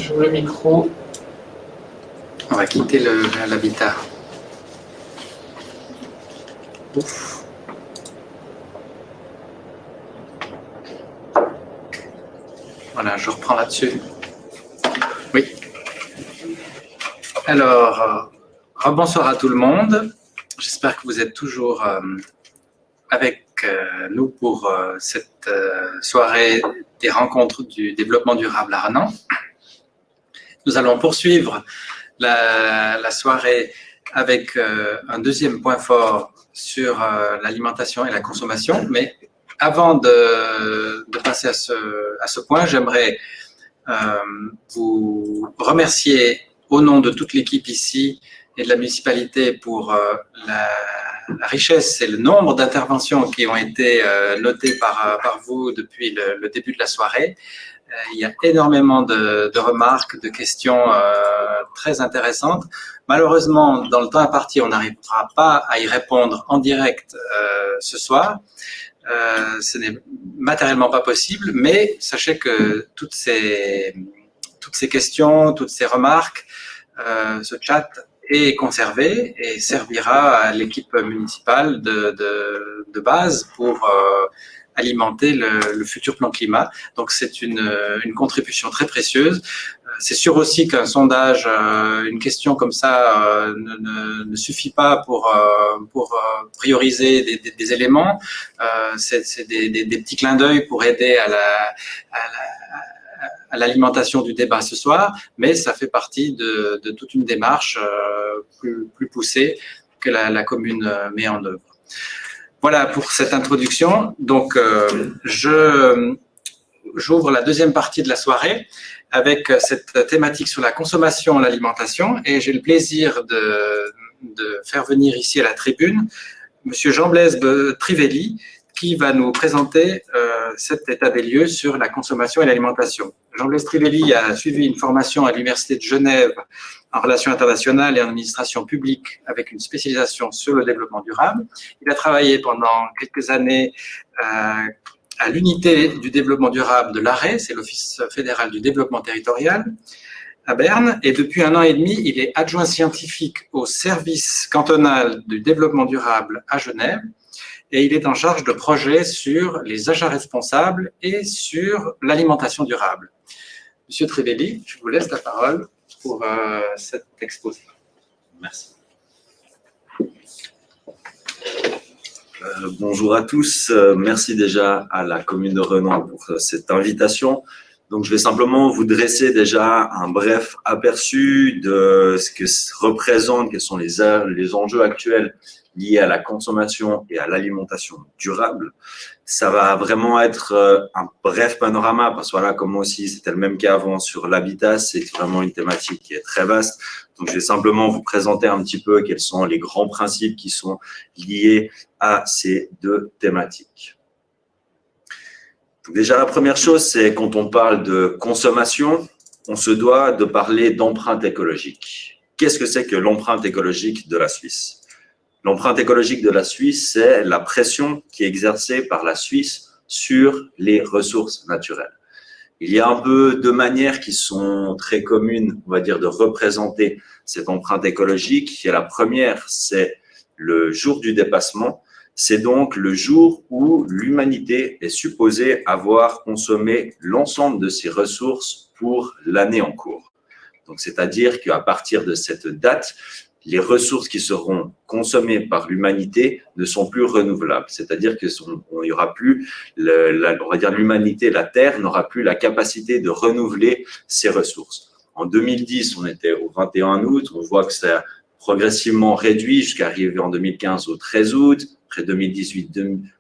J'ouvre le micro. On va quitter l'habitat. Ouf. Voilà, je reprends là-dessus. Oui. Alors, bonsoir à tout le monde. J'espère que vous êtes toujours avec nous pour cette soirée des rencontres du développement durable à Renan. Nous allons poursuivre la soirée avec un deuxième point fort sur l'alimentation et la consommation. Mais avant de passer à ce point, j'aimerais vous remercier au nom de toute l'équipe ici et de la municipalité pour la richesse et le nombre d'interventions qui ont été notées par vous depuis le début de la soirée. Il y a énormément de remarques, de questions très intéressantes. Malheureusement, dans le temps imparti, on n'arrivera pas à y répondre en direct ce soir. Ce n'est matériellement pas possible, mais sachez que toutes ces questions, toutes ces remarques, ce chat est conservé et servira à l'équipe municipale de base pour alimenter le futur plan climat. Donc c'est une contribution très précieuse. C'est sûr aussi qu'un sondage, une question comme ça ne suffit pas pour prioriser des éléments. C'est des petits clins d'œil pour aider à l'alimentation du débat ce soir, mais ça fait partie de toute une démarche plus poussée que la commune met en œuvre. Voilà pour cette introduction. Donc, j'ouvre la deuxième partie de la soirée avec cette thématique sur la consommation et l'alimentation, et j'ai le plaisir de faire venir ici à la tribune Monsieur Jean-Blaise Trivelli, qui va nous présenter cet état des lieux sur la consommation et l'alimentation. Jean-Blaise Trivelli a suivi une formation à l'Université de Genève en relations internationales et en administration publique avec une spécialisation sur le développement durable. Il a travaillé pendant quelques années à l'unité du développement durable de l'ARE, c'est l'Office fédéral du développement territorial, à Berne, et depuis 1 an et demi, il est adjoint scientifique au service cantonal du développement durable à Genève, et il est en charge de projets sur les achats responsables et sur l'alimentation durable. Monsieur Trivelli, je vous laisse la parole pour cet exposé. Merci. Bonjour à tous. Merci déjà à la commune de Renan pour cette invitation. Donc, je vais simplement vous dresser déjà un bref aperçu de ce que représente, quels sont les enjeux actuels liés à la consommation et à l'alimentation durable. Ça va vraiment être un bref panorama parce que voilà, comme moi aussi, c'était le même cas avant sur l'habitat, c'est vraiment une thématique qui est très vaste. Donc, je vais simplement vous présenter un petit peu quels sont les grands principes qui sont liés à ces deux thématiques. Donc déjà, la première chose, c'est quand on parle de consommation, on se doit de parler d'empreinte écologique. Qu'est-ce que c'est que l'empreinte écologique de la Suisse ? L'empreinte écologique de la Suisse, c'est la pression qui est exercée par la Suisse sur les ressources naturelles. Il y a un peu deux manières qui sont très communes, on va dire, de représenter cette empreinte écologique. Et la première, c'est le jour du dépassement. C'est donc le jour où l'humanité est supposée avoir consommé l'ensemble de ses ressources pour l'année en cours. Donc, c'est-à-dire qu'à partir de cette date, les ressources qui seront consommées par l'humanité ne sont plus renouvelables. C'est-à-dire qu'il n'y aura plus, on va dire l'humanité, la Terre n'aura plus la capacité de renouveler ses ressources. En 2010, on était au 21 août, on voit que ça a progressivement réduit jusqu'à arriver en 2015 au 13 août, après 2018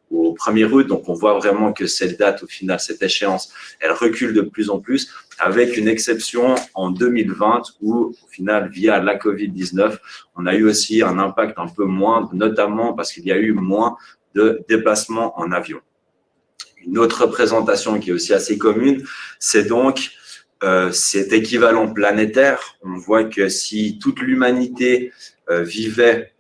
au 1er août. Donc, on voit vraiment que cette date, au final, cette échéance, elle recule de plus en plus, avec une exception en 2020 où, au final, via la Covid-19, on a eu aussi un impact un peu moindre, notamment parce qu'il y a eu moins de déplacements en avion. Une autre représentation qui est aussi assez commune, c'est donc cet équivalent planétaire. On voit que si toute l'humanité vivait,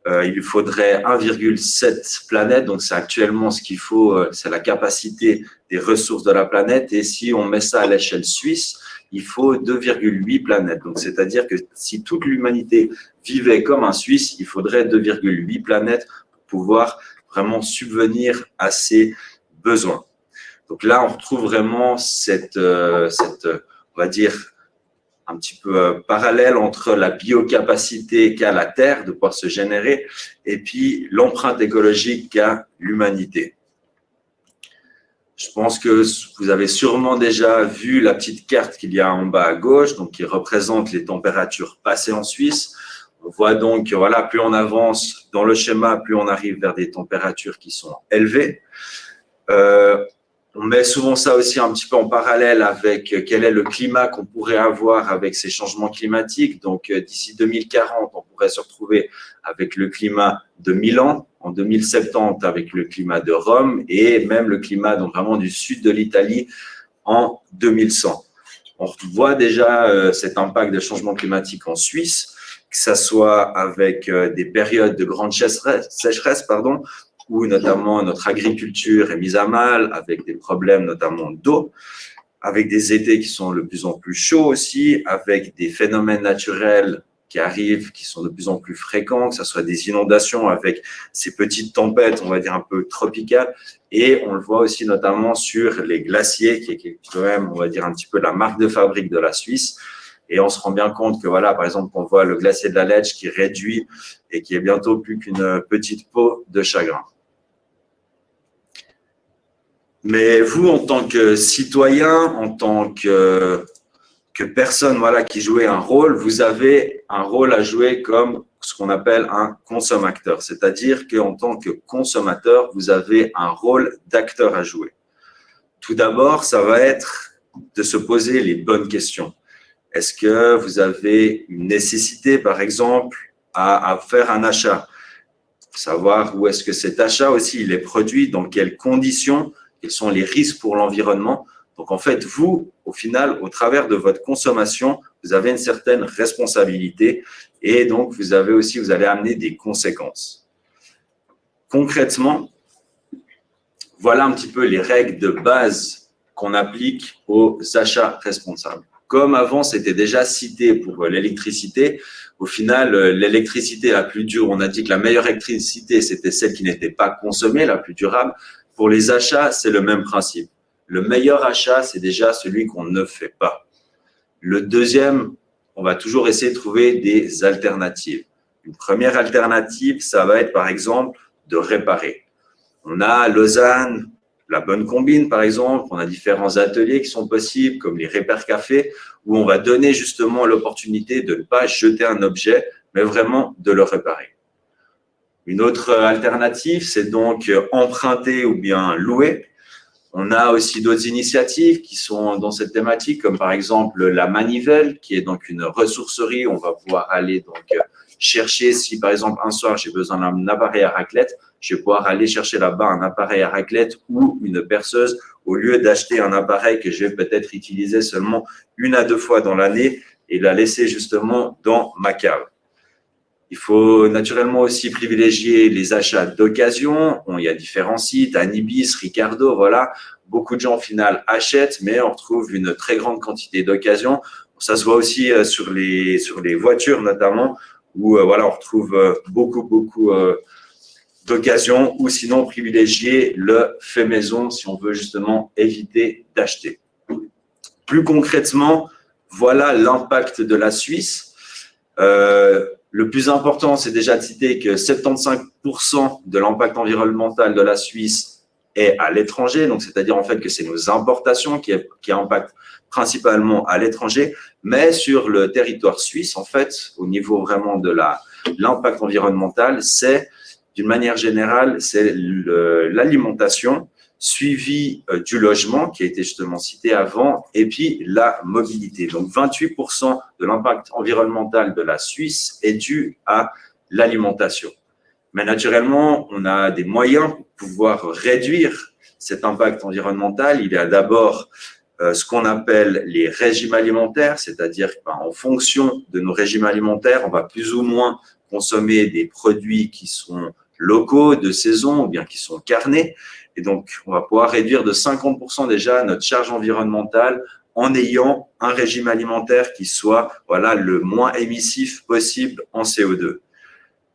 il lui faudrait 1,7 planètes. Donc, c'est actuellement ce qu'il faut, c'est la capacité des ressources de la planète. Et si on met ça à l'échelle suisse, il faut 2,8 planètes. Donc, c'est-à-dire que si toute l'humanité vivait comme un Suisse, il faudrait 2,8 planètes pour pouvoir vraiment subvenir à ses besoins. Donc là, on retrouve vraiment cette on va dire, un petit peu parallèle entre la biocapacité qu'a la Terre de pouvoir se générer et puis l'empreinte écologique qu'a l'humanité. Je pense que vous avez sûrement déjà vu la petite carte qu'il y a en bas à gauche, donc qui représente les températures passées en Suisse. On voit donc que voilà, plus on avance dans le schéma, plus on arrive vers des températures qui sont élevées. On met souvent ça aussi un petit peu en parallèle avec quel est le climat qu'on pourrait avoir avec ces changements climatiques. Donc, d'ici 2040, on pourrait se retrouver avec le climat de Milan, en 2070 avec le climat de Rome et même le climat donc vraiment du sud de l'Italie en 2100. On voit déjà cet impact de changement climatique en Suisse, que ça soit avec des périodes de grande sécheresse, où notamment notre agriculture est mise à mal, avec des problèmes notamment d'eau, avec des étés qui sont de plus en plus chauds aussi, avec des phénomènes naturels qui arrivent, qui sont de plus en plus fréquents, que ce soit des inondations avec ces petites tempêtes, on va dire un peu tropicales, et on le voit aussi notamment sur les glaciers, qui est quand même, on va dire un petit peu la marque de fabrique de la Suisse. Et on se rend bien compte que, voilà, par exemple, on voit le glacier de la Lech qui réduit et qui est bientôt plus qu'une petite peau de chagrin. Mais vous, en tant que citoyen, en tant que personne voilà, qui jouait un rôle, vous avez un rôle à jouer comme ce qu'on appelle un consommateur. C'est-à-dire qu'en tant que consommateur, vous avez un rôle d'acteur à jouer. Tout d'abord, ça va être de se poser les bonnes questions. Est-ce que vous avez une nécessité, par exemple, à faire un achat? Savoir où est-ce que cet achat aussi il est produit, dans quelles conditions, quels sont les risques pour l'environnement. Donc, en fait, vous, au final, au travers de votre consommation, vous avez une certaine responsabilité et donc, vous allez amener des conséquences. Concrètement, voilà un petit peu les règles de base qu'on applique aux achats responsables. Comme avant, c'était déjà cité pour l'électricité, au final, l'électricité la plus dure, on a dit que la meilleure électricité, c'était celle qui n'était pas consommée, la plus durable. Pour les achats, c'est le même principe. Le meilleur achat, c'est déjà celui qu'on ne fait pas. Le deuxième, on va toujours essayer de trouver des alternatives. Une première alternative, ça va être par exemple de réparer. On a à Lausanne la bonne combine, par exemple. On a différents ateliers qui sont possibles, comme les Repair Café, où on va donner justement l'opportunité de ne pas jeter un objet, mais vraiment de le réparer. Une autre alternative, c'est donc emprunter ou bien louer. On a aussi d'autres initiatives qui sont dans cette thématique, comme par exemple la Manivelle, qui est donc une ressourcerie. On va pouvoir aller donc chercher, si par exemple un soir j'ai besoin d'un appareil à raclette, je vais pouvoir aller chercher là-bas un appareil à raclette ou une perceuse au lieu d'acheter un appareil que je vais peut-être utiliser seulement 1 à 2 fois dans l'année et la laisser justement dans ma cave. Il faut naturellement aussi privilégier les achats d'occasion. Il y a différents sites, Anibis, Ricardo, voilà. Beaucoup de gens au final achètent, mais on retrouve une très grande quantité d'occasion. Ça se voit aussi sur les voitures notamment, où voilà, on retrouve beaucoup d'occasions, ou sinon privilégier le fait maison si on veut justement éviter d'acheter. Plus concrètement, voilà l'impact de la Suisse. Le plus important, c'est déjà de citer que 75% de l'impact environnemental de la Suisse est à l'étranger. Donc, c'est-à-dire en fait que c'est nos importations qui impactent principalement à l'étranger. Mais sur le territoire suisse, en fait, au niveau vraiment de l'impact environnemental, c'est d'une manière générale, c'est l'alimentation, suivi du logement, qui a été justement cité avant, et puis la mobilité. Donc, 28% de l'impact environnemental de la Suisse est dû à l'alimentation. Mais naturellement, on a des moyens pour pouvoir réduire cet impact environnemental. Il y a d'abord ce qu'on appelle les régimes alimentaires, c'est-à-dire qu'en fonction de nos régimes alimentaires, on va plus ou moins consommer des produits qui sont locaux, de saison, ou bien qui sont carnés. Et donc, on va pouvoir réduire de 50% déjà notre charge environnementale en ayant un régime alimentaire qui soit le moins émissif possible en CO2.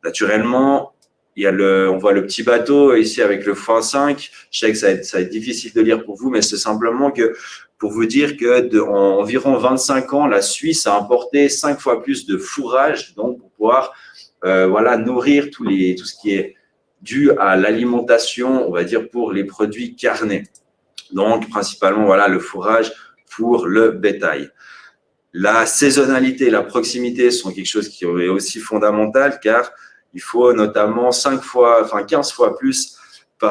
Naturellement, on voit le petit bateau ici avec le x5. Je sais que ça va être difficile de lire pour vous, mais c'est simplement que pour vous dire qu'en environ 25 ans, la Suisse a importé 5 fois plus de fourrage, donc pour pouvoir nourrir tout ce qui est dû à l'alimentation, on va dire, pour les produits carnés. Donc, principalement, le fourrage pour le bétail. La saisonnalité et la proximité sont quelque chose qui est aussi fondamental, car il faut notamment 15 fois plus, il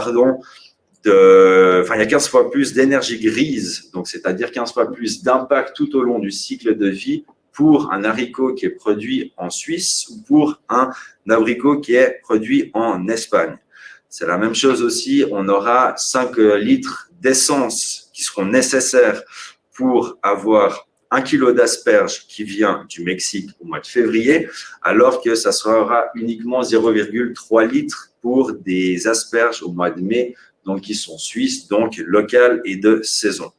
y a 15 fois plus d'énergie grise, donc c'est-à-dire 15 fois plus d'impact tout au long du cycle de vie pour un haricot qui est produit en Suisse ou pour un abricot qui est produit en Espagne. C'est la même chose aussi, on aura 5 litres d'essence qui seront nécessaires pour avoir 1 kilo d'asperges qui vient du Mexique au mois de février, alors que ça sera uniquement 0,3 litres pour des asperges au mois de mai, donc qui sont suisses, donc locales et de saison.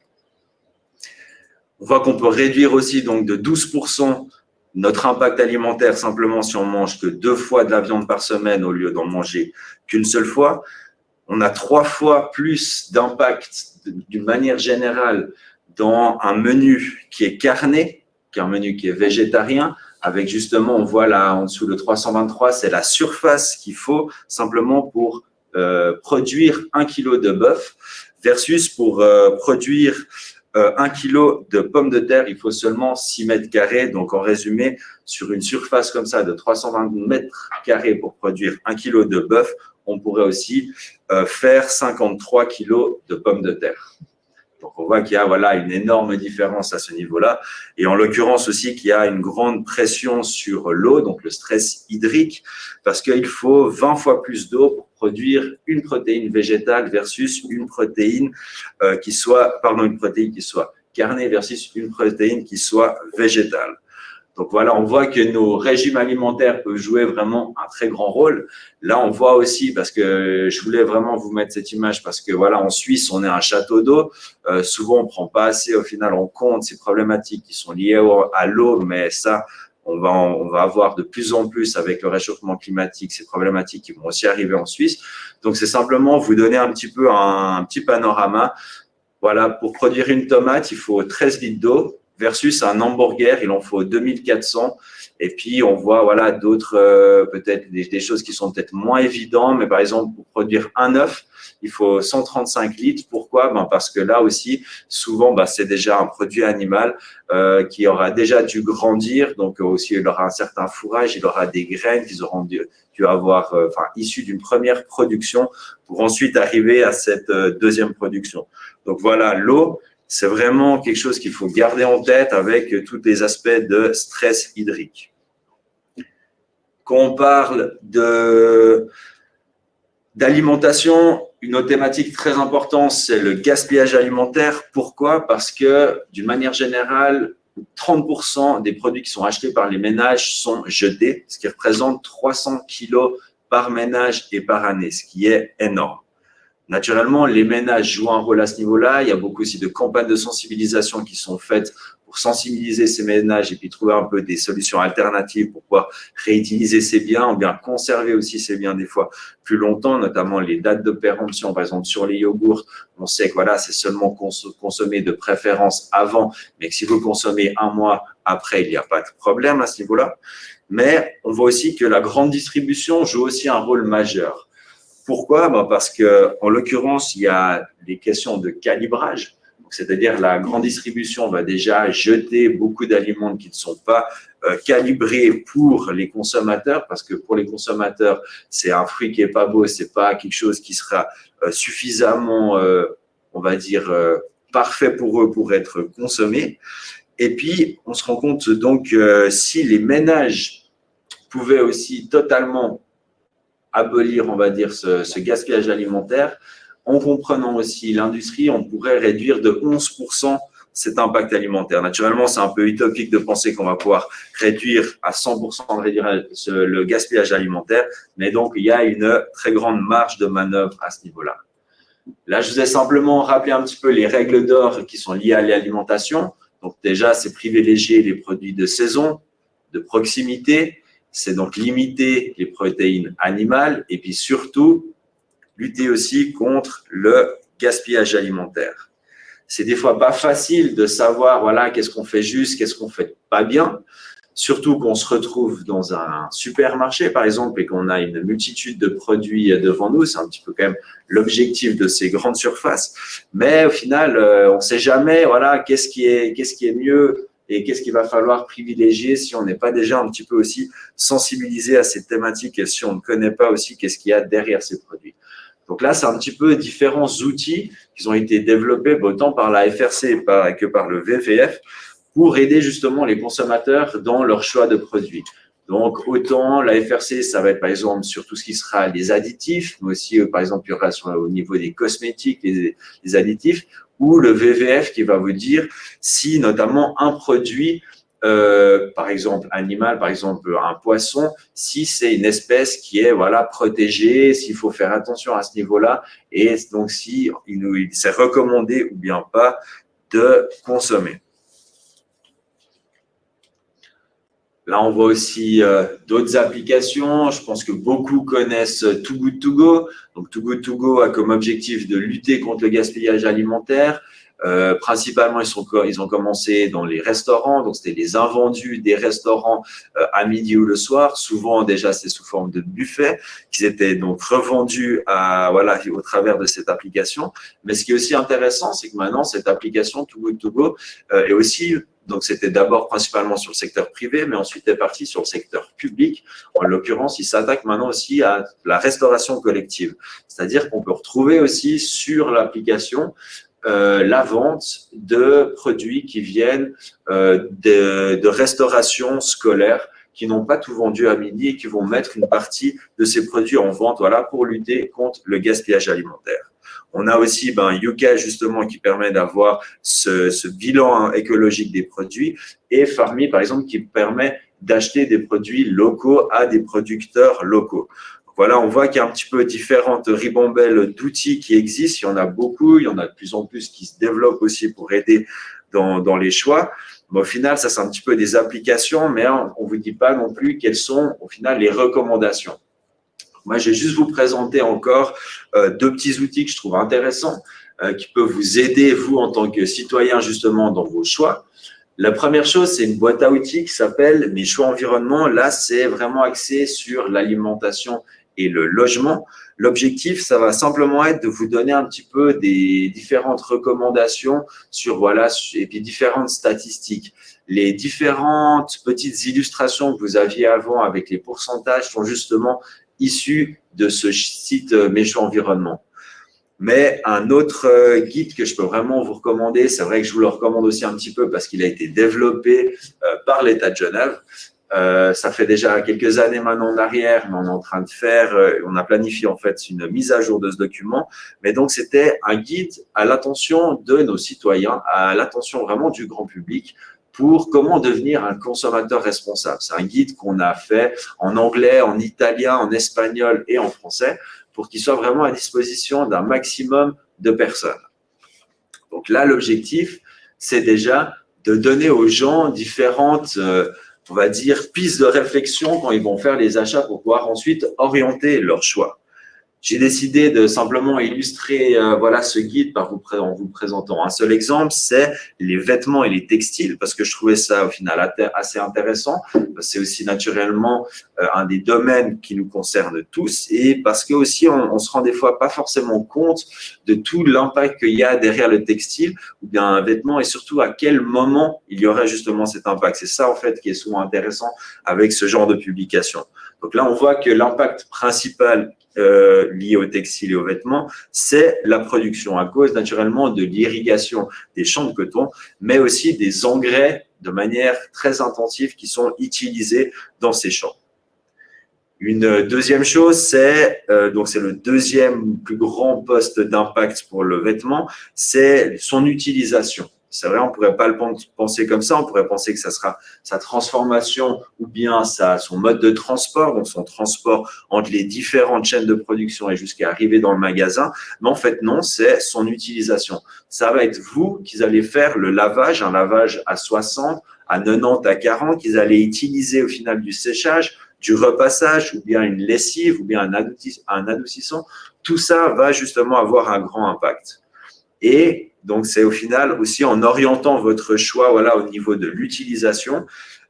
On voit qu'on peut réduire aussi donc de 12% notre impact alimentaire simplement si on mange que 2 fois de la viande par semaine au lieu d'en manger qu'une seule fois. On a 3 fois plus d'impact d'une manière générale dans un menu qui est carné, qu'un menu qui est végétarien, avec justement, on voit là en dessous le 323, c'est la surface qu'il faut simplement pour produire 1 kilo de bœuf, versus pour produire 1 kilo de pommes de terre, il faut seulement 6 mètres carrés. Donc, en résumé, sur une surface comme ça de 320 mètres carrés pour produire 1 kilo de bœuf, on pourrait aussi faire 53 kilos de pommes de terre. Donc, on voit qu'il y a une énorme différence à ce niveau-là. Et en l'occurrence aussi qu'il y a une grande pression sur l'eau, donc le stress hydrique, parce qu'il faut 20 fois plus d'eau pour produire une protéine végétale versus une protéine qui soit carnée versus une protéine qui soit végétale. Donc voilà, on voit que nos régimes alimentaires peuvent jouer vraiment un très grand rôle. Là, on voit aussi, parce que je voulais vraiment vous mettre cette image, parce que en Suisse, on est un château d'eau. Souvent, on ne prend pas assez au final en compte ces problématiques qui sont liées à l'eau, mais ça, on va avoir de plus en plus avec le réchauffement climatique, ces problématiques qui vont aussi arriver en Suisse. Donc, c'est simplement vous donner un petit peu un petit panorama. Voilà, pour produire une tomate, il faut 13 litres d'eau. Versus un hamburger, il en faut 2400. Et puis, on voit d'autres, peut-être des choses qui sont peut-être moins évidentes. Mais par exemple, pour produire un œuf, il faut 135 litres. Pourquoi? Parce que là aussi, souvent, c'est déjà un produit animal qui aura déjà dû grandir. Donc, aussi, il aura un certain fourrage, il aura des graines qu'ils auront dû avoir, issues d'une première production pour ensuite arriver à cette deuxième production. Donc, voilà, l'eau. C'est vraiment quelque chose qu'il faut garder en tête avec tous les aspects de stress hydrique. Quand on parle d'alimentation, une autre thématique très importante, c'est le gaspillage alimentaire. Pourquoi? Parce que d'une manière générale, 30% des produits qui sont achetés par les ménages sont jetés, ce qui représente 300 kilos par ménage et par année, ce qui est énorme. Naturellement, les ménages jouent un rôle à ce niveau-là. Il y a beaucoup aussi de campagnes de sensibilisation qui sont faites pour sensibiliser ces ménages et puis trouver un peu des solutions alternatives pour pouvoir réutiliser ces biens ou bien conserver aussi ces biens des fois plus longtemps, notamment les dates de péremption. Par exemple, sur les yogourts, on sait que c'est seulement consommé de préférence avant, mais que si vous consommez un mois après, il n'y a pas de problème à ce niveau-là. Mais on voit aussi que la grande distribution joue aussi un rôle majeur. Pourquoi? Parce qu'en l'occurrence, il y a des questions de calibrage. C'est-à-dire la grande distribution va déjà jeter beaucoup d'aliments qui ne sont pas calibrés pour les consommateurs, parce que pour les consommateurs, c'est un fruit qui est pas beau, c'est pas quelque chose qui sera suffisamment, on va dire, parfait pour eux pour être consommé. Et puis, on se rend compte donc si les ménages pouvaient aussi totalement abolir, on va dire, ce gaspillage alimentaire, en comprenant aussi l'industrie, on pourrait réduire de 11% cet impact alimentaire. Naturellement, c'est un peu utopique de penser qu'on va pouvoir réduire à 100% le gaspillage alimentaire, mais donc il y a une très grande marge de manœuvre à ce niveau-là. Là, je vous ai simplement rappelé un petit peu les règles d'or qui sont liées à l'alimentation. Donc déjà, c'est privilégier les produits de saison, de proximité, c'est donc limiter les protéines animales et puis surtout lutter aussi contre le gaspillage alimentaire. C'est des fois pas facile de savoir, voilà, qu'est-ce qu'on fait juste, qu'est-ce qu'on fait pas bien. Surtout qu'on se retrouve dans un supermarché, par exemple, et qu'on a une multitude de produits devant nous. C'est un petit peu quand même l'objectif de ces grandes surfaces. Mais au final, on ne sait jamais, voilà, qu'est-ce qui est mieux et qu'est-ce qu'il va falloir privilégier si on n'est pas déjà un petit peu aussi sensibilisé à ces thématiques et si on ne connaît pas aussi qu'est-ce qu'il y a derrière ces produits. Donc là, c'est un petit peu différents outils qui ont été développés autant par la FRC que par le VVF pour aider justement les consommateurs dans leur choix de produits. Donc, autant la FRC, ça va être par exemple sur tout ce qui sera les additifs, mais aussi par exemple, il y aura au niveau des cosmétiques, les additifs, ou le VVF qui va vous dire si notamment un produit, par exemple animal, par exemple un poisson, si c'est une espèce qui est voilà protégée, s'il faut faire attention à ce niveau-là, et donc si c'est recommandé ou bien pas de consommer. Là, on voit aussi d'autres applications. Je pense que beaucoup connaissent Too Good To Go. Donc, Too Good To Go a comme objectif de lutter contre le gaspillage alimentaire. Principalement, ils ont commencé dans les restaurants. Donc, c'était les invendus des restaurants à midi ou le soir. Souvent, déjà, c'est sous forme de buffet qui étaient donc revendus au travers de cette application. Mais ce qui est aussi intéressant, c'est que maintenant, cette application Too Good To Go est aussi donc, c'était d'abord principalement sur le secteur privé, mais ensuite est parti sur le secteur public. En l'occurrence, il s'attaque maintenant aussi à la restauration collective. C'est-à-dire qu'on peut retrouver aussi sur l'application la vente de produits qui viennent de restauration scolaire, qui n'ont pas tout vendu à midi et qui vont mettre une partie de ces produits en vente pour lutter contre le gaspillage alimentaire. On a aussi Yuka justement qui permet d'avoir ce bilan écologique des produits et Farmi par exemple qui permet d'acheter des produits locaux à des producteurs locaux. Voilà, on voit qu'il y a un petit peu différentes ribambelles d'outils qui existent. Il y en a beaucoup, il y en a de plus en plus qui se développent aussi pour aider dans les choix. Mais au final, ça c'est un petit peu des applications, mais on ne vous dit pas non plus quelles sont au final les recommandations. Moi, je vais juste vous présenter encore deux petits outils que je trouve intéressants qui peuvent vous aider, vous, en tant que citoyen, justement, dans vos choix. La première chose, c'est une boîte à outils qui s'appelle « Mes choix environnement ». Là, c'est vraiment axé sur l'alimentation et le logement. L'objectif, ça va simplement être de vous donner un petit peu des différentes recommandations et puis différentes statistiques. Les différentes petites illustrations que vous aviez avant avec les pourcentages sont justement issus de ce site Mes choix environnement. Mais un autre guide que je peux vraiment vous recommander, c'est vrai que je vous le recommande aussi un petit peu parce qu'il a été développé par l'État de Genève. Ça fait déjà quelques années maintenant en arrière, mais on est en train de on a planifié en fait une mise à jour de ce document. Mais donc, c'était un guide à l'attention de nos citoyens, à l'attention vraiment du grand public pour comment devenir un consommateur responsable. C'est un guide qu'on a fait en anglais, en italien, en espagnol et en français pour qu'il soit vraiment à disposition d'un maximum de personnes. Donc là, l'objectif, c'est déjà de donner aux gens différentes, on va dire, pistes de réflexion quand ils vont faire les achats pour pouvoir ensuite orienter leur choix. J'ai décidé de simplement illustrer ce guide en vous présentant un seul exemple, c'est les vêtements et les textiles, parce que je trouvais ça au final assez intéressant. C'est aussi naturellement un des domaines qui nous concerne tous et parce que aussi on se rend des fois pas forcément compte de tout l'impact qu'il y a derrière le textile ou bien un vêtement et surtout à quel moment il y aurait justement cet impact. C'est ça en fait qui est souvent intéressant avec ce genre de publication. Donc là, on voit que l'impact principal lié au textile et aux vêtements, c'est la production à cause naturellement de l'irrigation des champs de coton, mais aussi des engrais de manière très intensive qui sont utilisés dans ces champs. Une deuxième chose, c'est le deuxième plus grand poste d'impact pour le vêtement, c'est son utilisation. C'est vrai, on ne pourrait pas le penser comme ça. On pourrait penser que ça sera sa transformation ou bien son mode de transport, donc son transport entre les différentes chaînes de production et jusqu'à arriver dans le magasin. Mais en fait, non, c'est son utilisation. Ça va être vous qui allez faire le lavage, un lavage à 60, à 90, à 40, qu'ils allez utiliser au final du séchage, du repassage, ou bien une lessive, ou bien un adoucissant. Tout ça va justement avoir un grand impact. Et donc, c'est au final aussi en orientant votre choix au niveau de l'utilisation.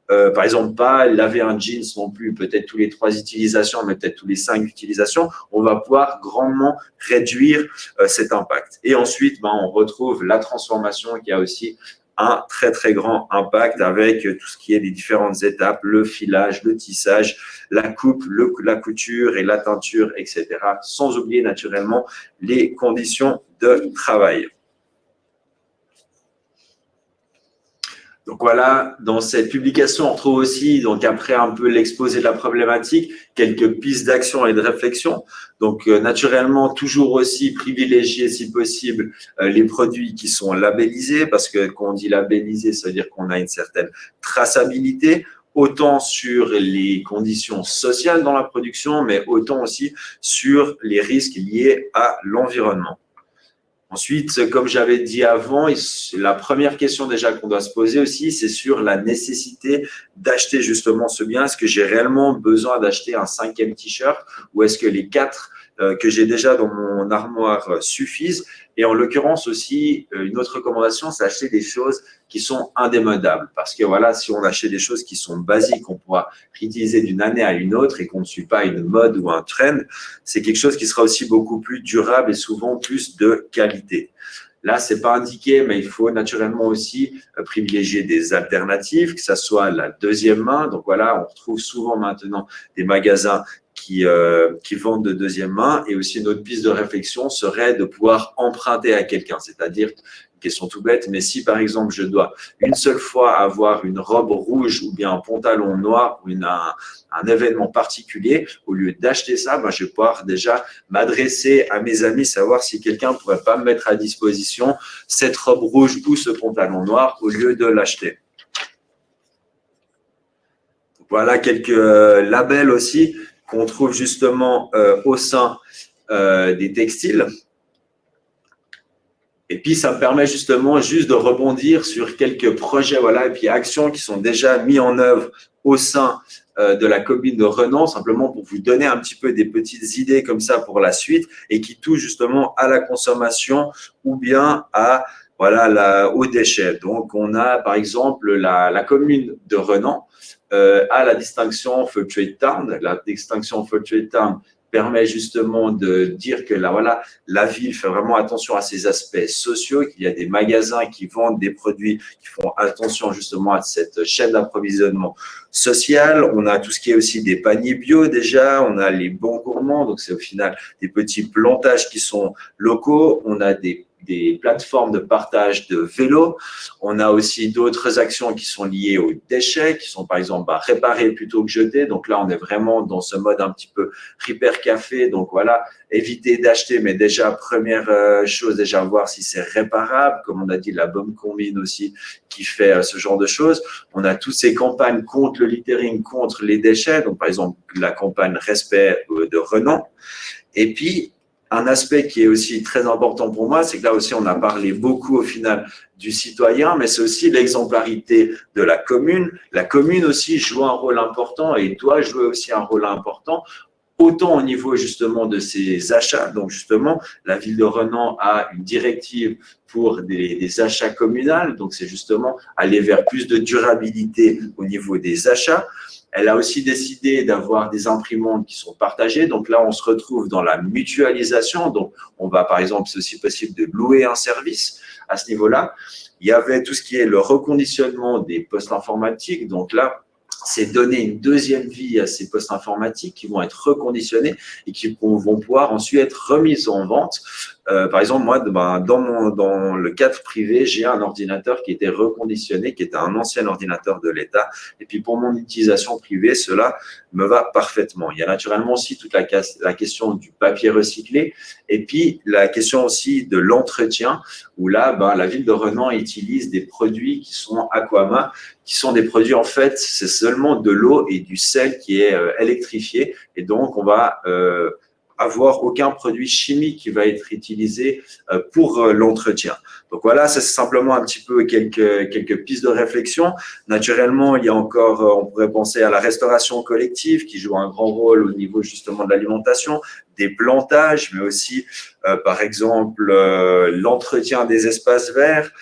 Par exemple, pas laver un jeans non plus, peut-être tous les 3 utilisations, mais peut-être tous les 5 utilisations. On va pouvoir grandement réduire cet impact. Et ensuite, on retrouve la transformation qui a aussi un très, très grand impact avec tout ce qui est les différentes étapes, le filage, le tissage, la coupe, la couture et la teinture, etc. Sans oublier naturellement les conditions de travail. Donc voilà, dans cette publication, on retrouve aussi, donc après un peu l'exposé de la problématique, quelques pistes d'action et de réflexion. Donc naturellement, toujours aussi privilégier, si possible, les produits qui sont labellisés, parce que quand on dit labellisé, ça veut dire qu'on a une certaine traçabilité, autant sur les conditions sociales dans la production, mais autant aussi sur les risques liés à l'environnement. Ensuite, comme j'avais dit avant, la première question déjà qu'on doit se poser aussi, c'est sur la nécessité d'acheter justement ce bien. Est-ce que j'ai réellement besoin d'acheter un 5e t-shirt ou est-ce que les 4 que j'ai déjà dans mon armoire suffisent? Et en l'occurrence aussi, une autre recommandation, c'est acheter des choses qui sont indémodables. Parce que voilà, si on achète des choses qui sont basiques, on pourra réutiliser d'une année à une autre et qu'on ne suit pas une mode ou un trend, c'est quelque chose qui sera aussi beaucoup plus durable et souvent plus de qualité. Là, ce n'est pas indiqué, mais il faut naturellement aussi privilégier des alternatives, que ce soit la deuxième main. Donc voilà, on retrouve souvent maintenant des magasins qui vendent de deuxième main. Et aussi, une autre piste de réflexion serait de pouvoir emprunter à quelqu'un. C'est-à-dire, une question tout bête, mais si par exemple, je dois une seule fois avoir une robe rouge ou bien un pantalon noir pour un événement particulier, au lieu d'acheter ça, je vais pouvoir déjà m'adresser à mes amis, savoir si quelqu'un ne pourrait pas me mettre à disposition cette robe rouge ou ce pantalon noir au lieu de l'acheter. Voilà quelques labels aussi qu'on trouve justement au sein des textiles. Et puis, ça me permet justement juste de rebondir sur quelques projets et puis actions qui sont déjà mis en œuvre au sein de la commune de Renan, simplement pour vous donner un petit peu des petites idées comme ça pour la suite et qui touchent justement à la consommation ou bien aux déchets. Donc, on a par exemple la commune de Renan à la distinction Fair Trade Town. La distinction Fair Trade Town permet justement de dire que la ville fait vraiment attention à ces aspects sociaux, qu'il y a des magasins qui vendent des produits qui font attention justement à cette chaîne d'approvisionnement social. On a tout ce qui est aussi des paniers bio déjà, on a les bons gourmands, donc c'est au final des petits plantages qui sont locaux, on a des plateformes de partage de vélos. On a aussi d'autres actions qui sont liées aux déchets, qui sont par exemple réparer plutôt que jeter. Donc là, on est vraiment dans ce mode un petit peu Repair Café. Donc voilà, éviter d'acheter, mais déjà, première chose, déjà voir si c'est réparable. Comme on a dit, la bonne combine aussi qui fait ce genre de choses. On a toutes ces campagnes contre le littering, contre les déchets. Donc par exemple, la campagne Respect de Renan. Et puis, un aspect qui est aussi très important pour moi, c'est que là aussi, on a parlé beaucoup au final du citoyen, mais c'est aussi l'exemplarité de la commune. La commune aussi joue un rôle important et doit jouer aussi un rôle important, autant au niveau justement de ses achats. Donc justement, la ville de Renan a une directive pour des achats communaux, donc c'est justement aller vers plus de durabilité au niveau des achats. Elle a aussi décidé d'avoir des imprimantes qui sont partagées. Donc là, on se retrouve dans la mutualisation. Donc, on va, par exemple, c'est aussi possible de louer un service à ce niveau-là. Il y avait tout ce qui est le reconditionnement des postes informatiques. Donc là, c'est donner une deuxième vie à ces postes informatiques qui vont être reconditionnés et qui vont pouvoir ensuite être remises en vente. Par exemple, moi, dans le cadre privé, j'ai un ordinateur qui était reconditionné, qui était un ancien ordinateur de l'État. Et puis, pour mon utilisation privée, cela me va parfaitement. Il y a naturellement aussi toute la question du papier recyclé et puis la question aussi de l'entretien, où là, la ville de Renan utilise des produits qui sont Aquama, qui sont des produits, en fait, c'est seulement de l'eau et du sel qui est électrifié. Et donc, on va avoir aucun produit chimique qui va être utilisé pour l'entretien. Donc voilà, ça c'est simplement un petit peu quelques pistes de réflexion. Naturellement, il y a encore, on pourrait penser à la restauration collective qui joue un grand rôle au niveau justement de l'alimentation, des plantages, mais aussi par exemple l'entretien des espaces verts,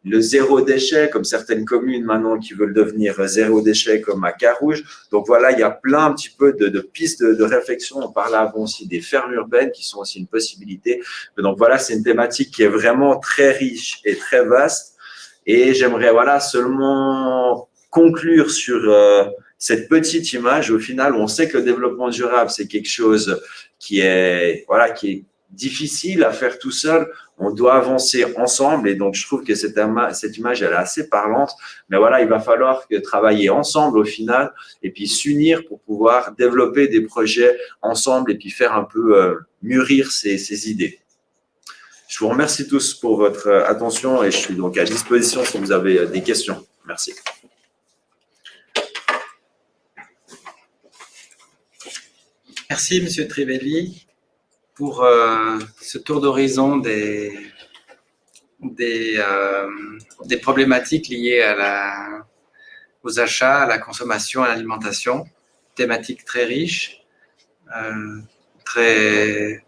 le zéro déchet, comme certaines communes maintenant qui veulent devenir zéro déchet, comme à Carouge. Donc voilà, il y a plein un petit peu de pistes de réflexion. On parlait avant aussi des fermes urbaines qui sont aussi une possibilité. Donc voilà, c'est une thématique qui est vraiment très riche et très vaste. Et j'aimerais seulement conclure sur cette petite image. Au final, on sait que le développement durable, c'est quelque chose qui est difficile à faire tout seul. On doit avancer ensemble et donc je trouve que cette image, elle est assez parlante. Mais voilà, il va falloir travailler ensemble au final et puis s'unir pour pouvoir développer des projets ensemble et puis faire un peu mûrir ces idées. Je vous remercie tous pour votre attention et je suis donc à disposition si vous avez des questions. Merci. Merci, Monsieur Trivelli, pour ce tour d'horizon des problématiques liées aux achats, à la consommation, à l'alimentation. Thématique très riche, très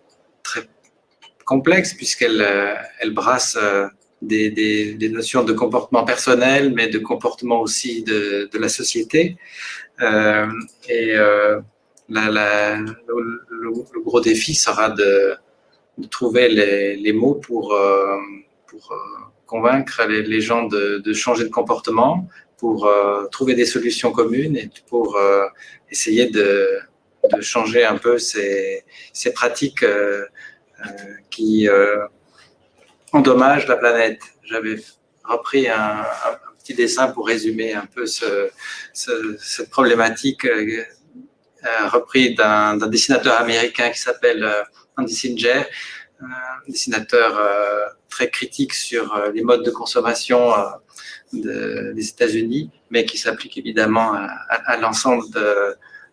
complexe, puisqu'elle brasse des notions de comportement personnel, mais de comportement aussi de la société. Le gros défi sera de trouver les mots pour convaincre les gens de changer de comportement, pour trouver des solutions communes et pour essayer de changer un peu ces pratiques qui endommagent la planète. J'avais repris un petit dessin pour résumer un peu cette problématique repris d'un dessinateur américain qui s'appelle Andy Singer, un dessinateur très critique sur les modes de consommation des États-Unis, mais qui s'applique évidemment à l'ensemble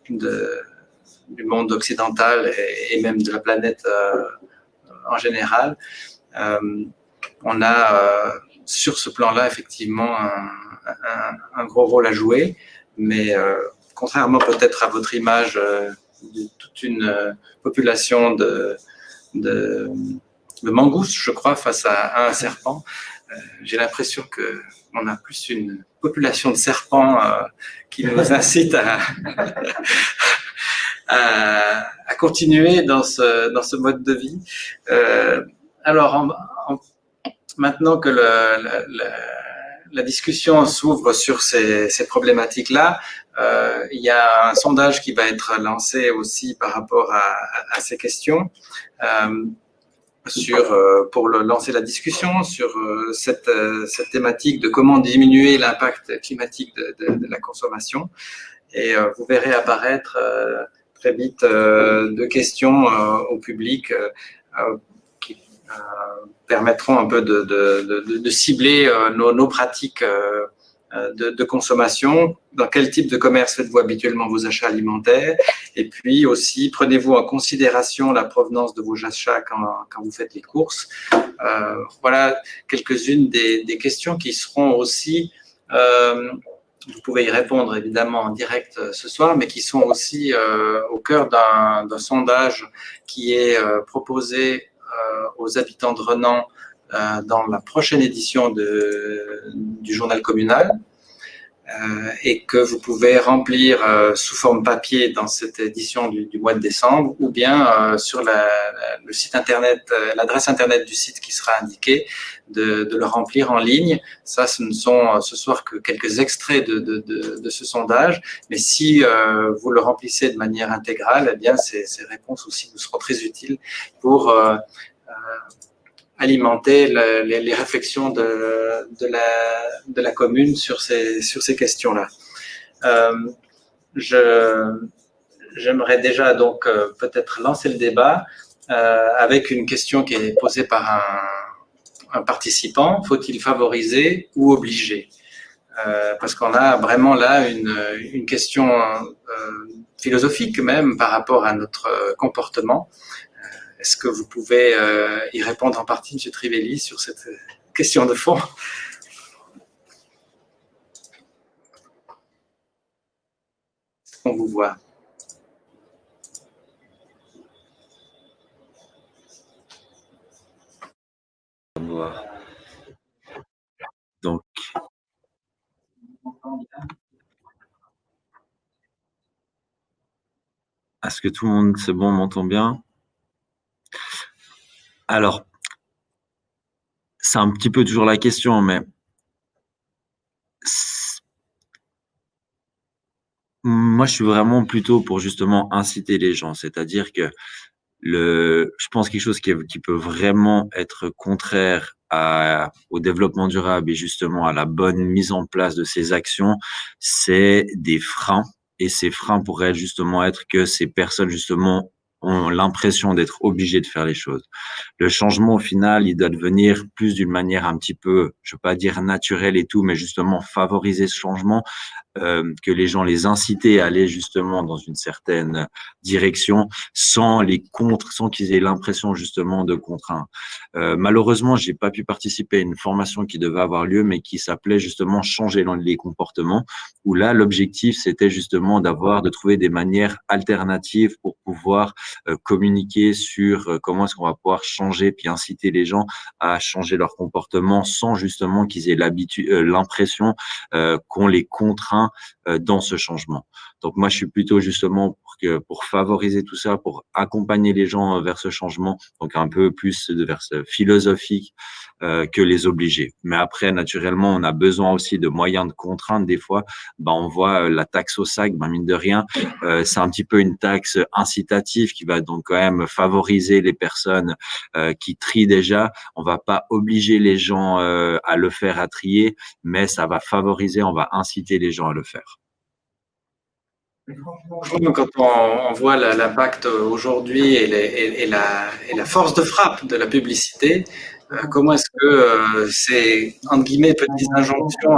du monde occidental et même de la planète en général. On a sur ce plan-là effectivement un gros rôle à jouer, mais contrairement peut-être à votre image de toute une population de mangoustes, je crois, face à un serpent, j'ai l'impression qu'on a plus une population de serpents qui nous incite à continuer dans ce mode de vie. Alors, maintenant que la discussion s'ouvre sur ces problématiques-là, il y a un sondage qui va être lancé aussi par rapport à ces questions pour lancer la discussion sur cette thématique de comment diminuer l'impact climatique de la consommation. Et vous verrez apparaître très vite deux questions au public qui permettront un peu de cibler nos pratiques de consommation. Dans quel type de commerce faites-vous habituellement vos achats alimentaires? Et puis aussi, prenez-vous en considération la provenance de vos achats quand vous faites les courses? Voilà quelques-unes des questions qui seront aussi, vous pouvez y répondre évidemment en direct ce soir, mais qui sont aussi au cœur d'un sondage qui est proposé aux habitants de Renan dans la prochaine édition du journal communal. et que vous pouvez remplir sous forme papier dans cette édition du mois de décembre, ou bien sur le site internet, l'adresse internet du site qui sera indiquée, de le remplir en ligne. Ça, ce ne sont ce soir que quelques extraits de ce sondage, mais si vous le remplissez de manière intégrale, eh bien ces réponses aussi vous seront très utiles pour alimenter les réflexions de la commune sur ces questions-là. J'aimerais déjà donc peut-être lancer le débat avec une question qui est posée par un participant. Faut-il favoriser ou obliger? Parce qu'on a vraiment là une question philosophique même par rapport à notre comportement. Est-ce que vous pouvez y répondre en partie, M. Trivelli, sur cette question de fond? Est-ce qu'on vous voit? Donc, est-ce que tout le monde, c'est bon, m'entend bien? Alors, c'est un petit peu toujours la question, mais moi, je suis vraiment plutôt pour justement inciter les gens. C'est-à-dire que je pense quelque chose qui peut vraiment être contraire au développement durable et justement à la bonne mise en place de ces actions, c'est des freins. Et ces freins pourraient justement être que ces personnes justement ont l'impression d'être obligées de faire les choses. Le changement, au final, il doit devenir plus d'une manière un petit peu, je veux pas dire naturelle et tout, mais justement favoriser ce changement, que les gens les inciter à aller justement dans une certaine direction sans qu'ils aient l'impression justement de contraindre. Malheureusement, j'ai pas pu participer à une formation qui devait avoir lieu, mais qui s'appelait justement changer les comportements, où là, l'objectif, c'était justement de trouver des manières alternatives pour pouvoir communiquer sur comment est-ce qu'on va pouvoir changer puis inciter les gens à changer leur comportement sans justement qu'ils aient l'impression qu'on les contraint dans ce changement. Donc moi, je suis plutôt justement pour favoriser tout ça, pour accompagner les gens vers ce changement, donc un peu plus vers ce philosophique que les obliger. Mais après, naturellement, on a besoin aussi de moyens de contrainte. Des fois, on voit la taxe au sac, mine de rien, c'est un petit peu une taxe incitative qui va donc quand même favoriser les personnes qui trient déjà. On va pas obliger les gens à le faire, à trier, mais ça va favoriser, on va inciter les gens à le faire. Franchement, quand on voit l'impact aujourd'hui et la force de frappe de la publicité, comment est-ce que ces, entre guillemets, petites injonctions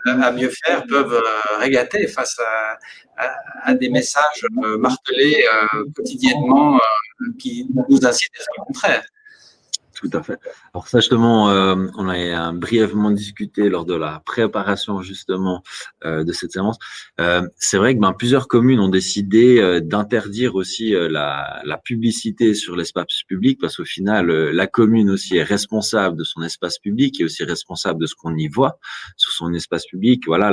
à mieux faire peuvent régater face à des messages martelés quotidiennement qui nous incitent à faire le contraire? Tout à fait. Alors ça, justement, on a brièvement discuté lors de la préparation justement de cette séance. C'est vrai que plusieurs communes ont décidé d'interdire aussi la publicité sur l'espace public, parce qu'au final, la commune aussi est responsable de son espace public et aussi responsable de ce qu'on y voit sur son espace public. Voilà,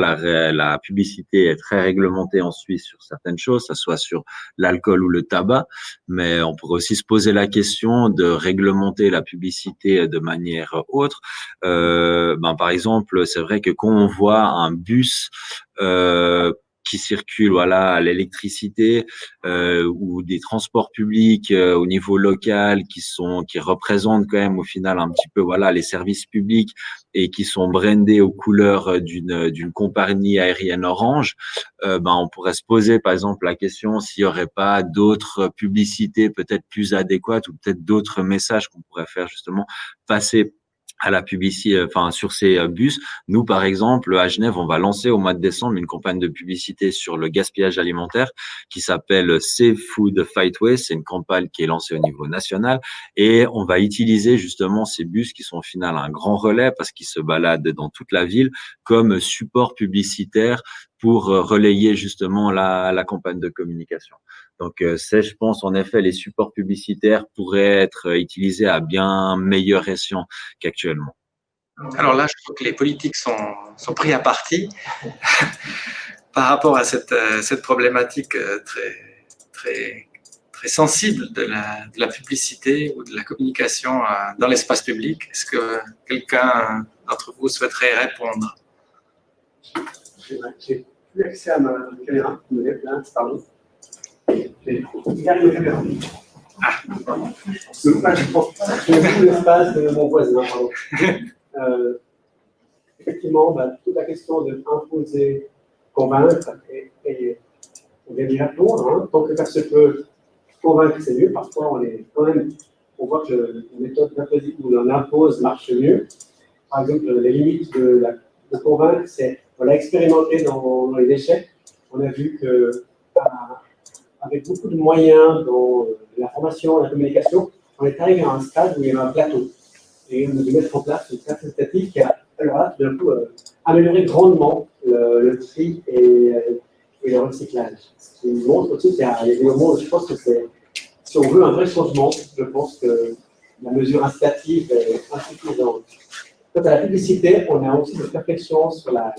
la publicité est très réglementée en Suisse sur certaines choses, ça soit sur l'alcool ou le tabac, mais on pourrait aussi se poser la question de réglementer la publicité de manière autre. Par exemple, c'est vrai que quand on voit un bus qui circule à l'électricité ou des transports publics au niveau local qui représentent quand même au final un petit peu les services publics et qui sont brandés aux couleurs d'une compagnie aérienne orange, on pourrait se poser par exemple la question s'il y aurait pas d'autres publicités peut-être plus adéquates ou peut-être d'autres messages qu'on pourrait faire justement passer à la publicité, sur ces bus. Nous, par exemple, à Genève, on va lancer au mois de décembre une campagne de publicité sur le gaspillage alimentaire qui s'appelle Save Food Fight Waste. C'est une campagne qui est lancée au niveau national et on va utiliser justement ces bus qui sont au final un grand relais parce qu'ils se baladent dans toute la ville comme support publicitaire pour relayer justement la campagne de communication. Donc, je pense, en effet, les supports publicitaires pourraient être utilisés à bien meilleur escient qu'actuellement. Alors là, je trouve que les politiques sont pris à partie par rapport à cette problématique très sensible de la publicité ou de la communication dans l'espace public. Est-ce que quelqu'un d'entre vous souhaiterait répondre? J'ai plus accès à ma caméra, je me lève là, pardon. J'ai gardé ma caméra. Je n'ai plus l'espace de mon voisin, pardon. Effectivement, toute la question de imposer, convaincre, et on vient d'y répondre, hein, tant que personne peut convaincre, c'est mieux. Parfois, on voit que la méthode méthodique où l'on impose marche mieux. Par exemple, les limites de convaincre, c'est, on l'a expérimenté dans les déchets. On a vu que, avec beaucoup de moyens dans l'information, la communication, on est arrivé à un stade où il y avait un plateau. Et on a dû mettre en place une certaine statique qui a, alors là, tout d'un coup, amélioré grandement le tri et le recyclage. Ce qui montre aussi qu'il y a des moments où je pense que si on veut un vrai changement, je pense que la mesure incitative est insuffisante. Quant à la publicité, on a aussi des réflexions sur la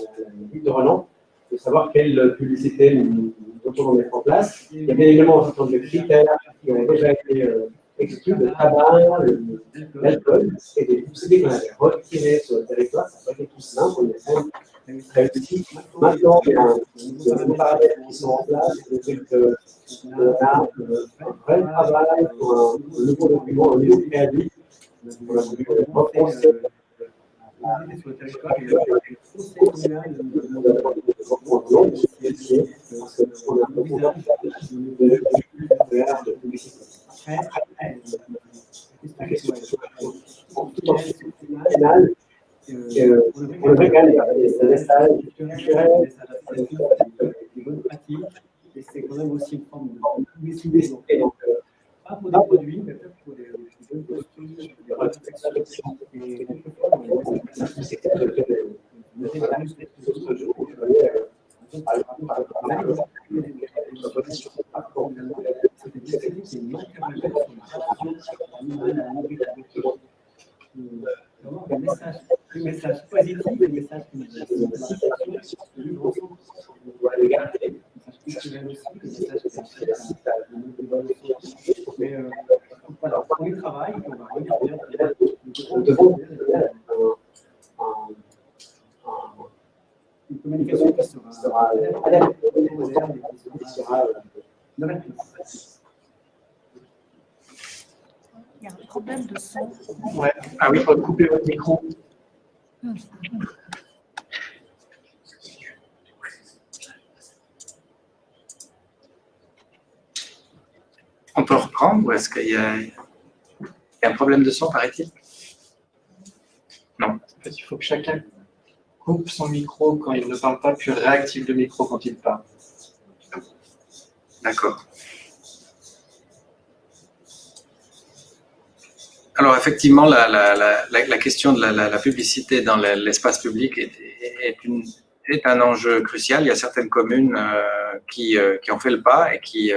ville de Renan, de savoir quelle publicité nous devons mettre en place. Il y a bien évidemment un certain nombre de critères qui ont déjà été exclus, le tabac, l'alcool, et des publicités qu'on avait retirées sur le territoire. Ça n'a pas été tout simple, on est quand même réussi. Maintenant, il y a des paramètres qui sont en place, on a un vrai travail pour un nouveau document, un nouveau préavis, pour la repenser sur le territoire, il y a des conseils communales de publicité. Après, la question finale, on devrait gagner des messages culturels, des bonnes pratiques, et c'est quand même aussi une forme de publicité. Donc, pas pour des produits, mais peut-être pour des bonnes postures, des réflexions. Et quelquefois, c'est clair, le message positif, le message qui nous on doit les garder. Mais voilà, on y travaille, on va regarder. Nous devons une communication qui sera adaptée, moderne et qui sera novatrice. Il y a un problème de son. Ouais. Ah oui, il faut couper votre micro. On peut reprendre ou est-ce qu'il y a un problème de son, paraît-il? Non. En fait, il faut que chacun coupe son micro quand il ne parle pas, puis réactive le micro quand il parle. D'accord. Alors effectivement, la question de la publicité dans l'espace public est un enjeu crucial. Il y a certaines communes qui ont fait le pas et qui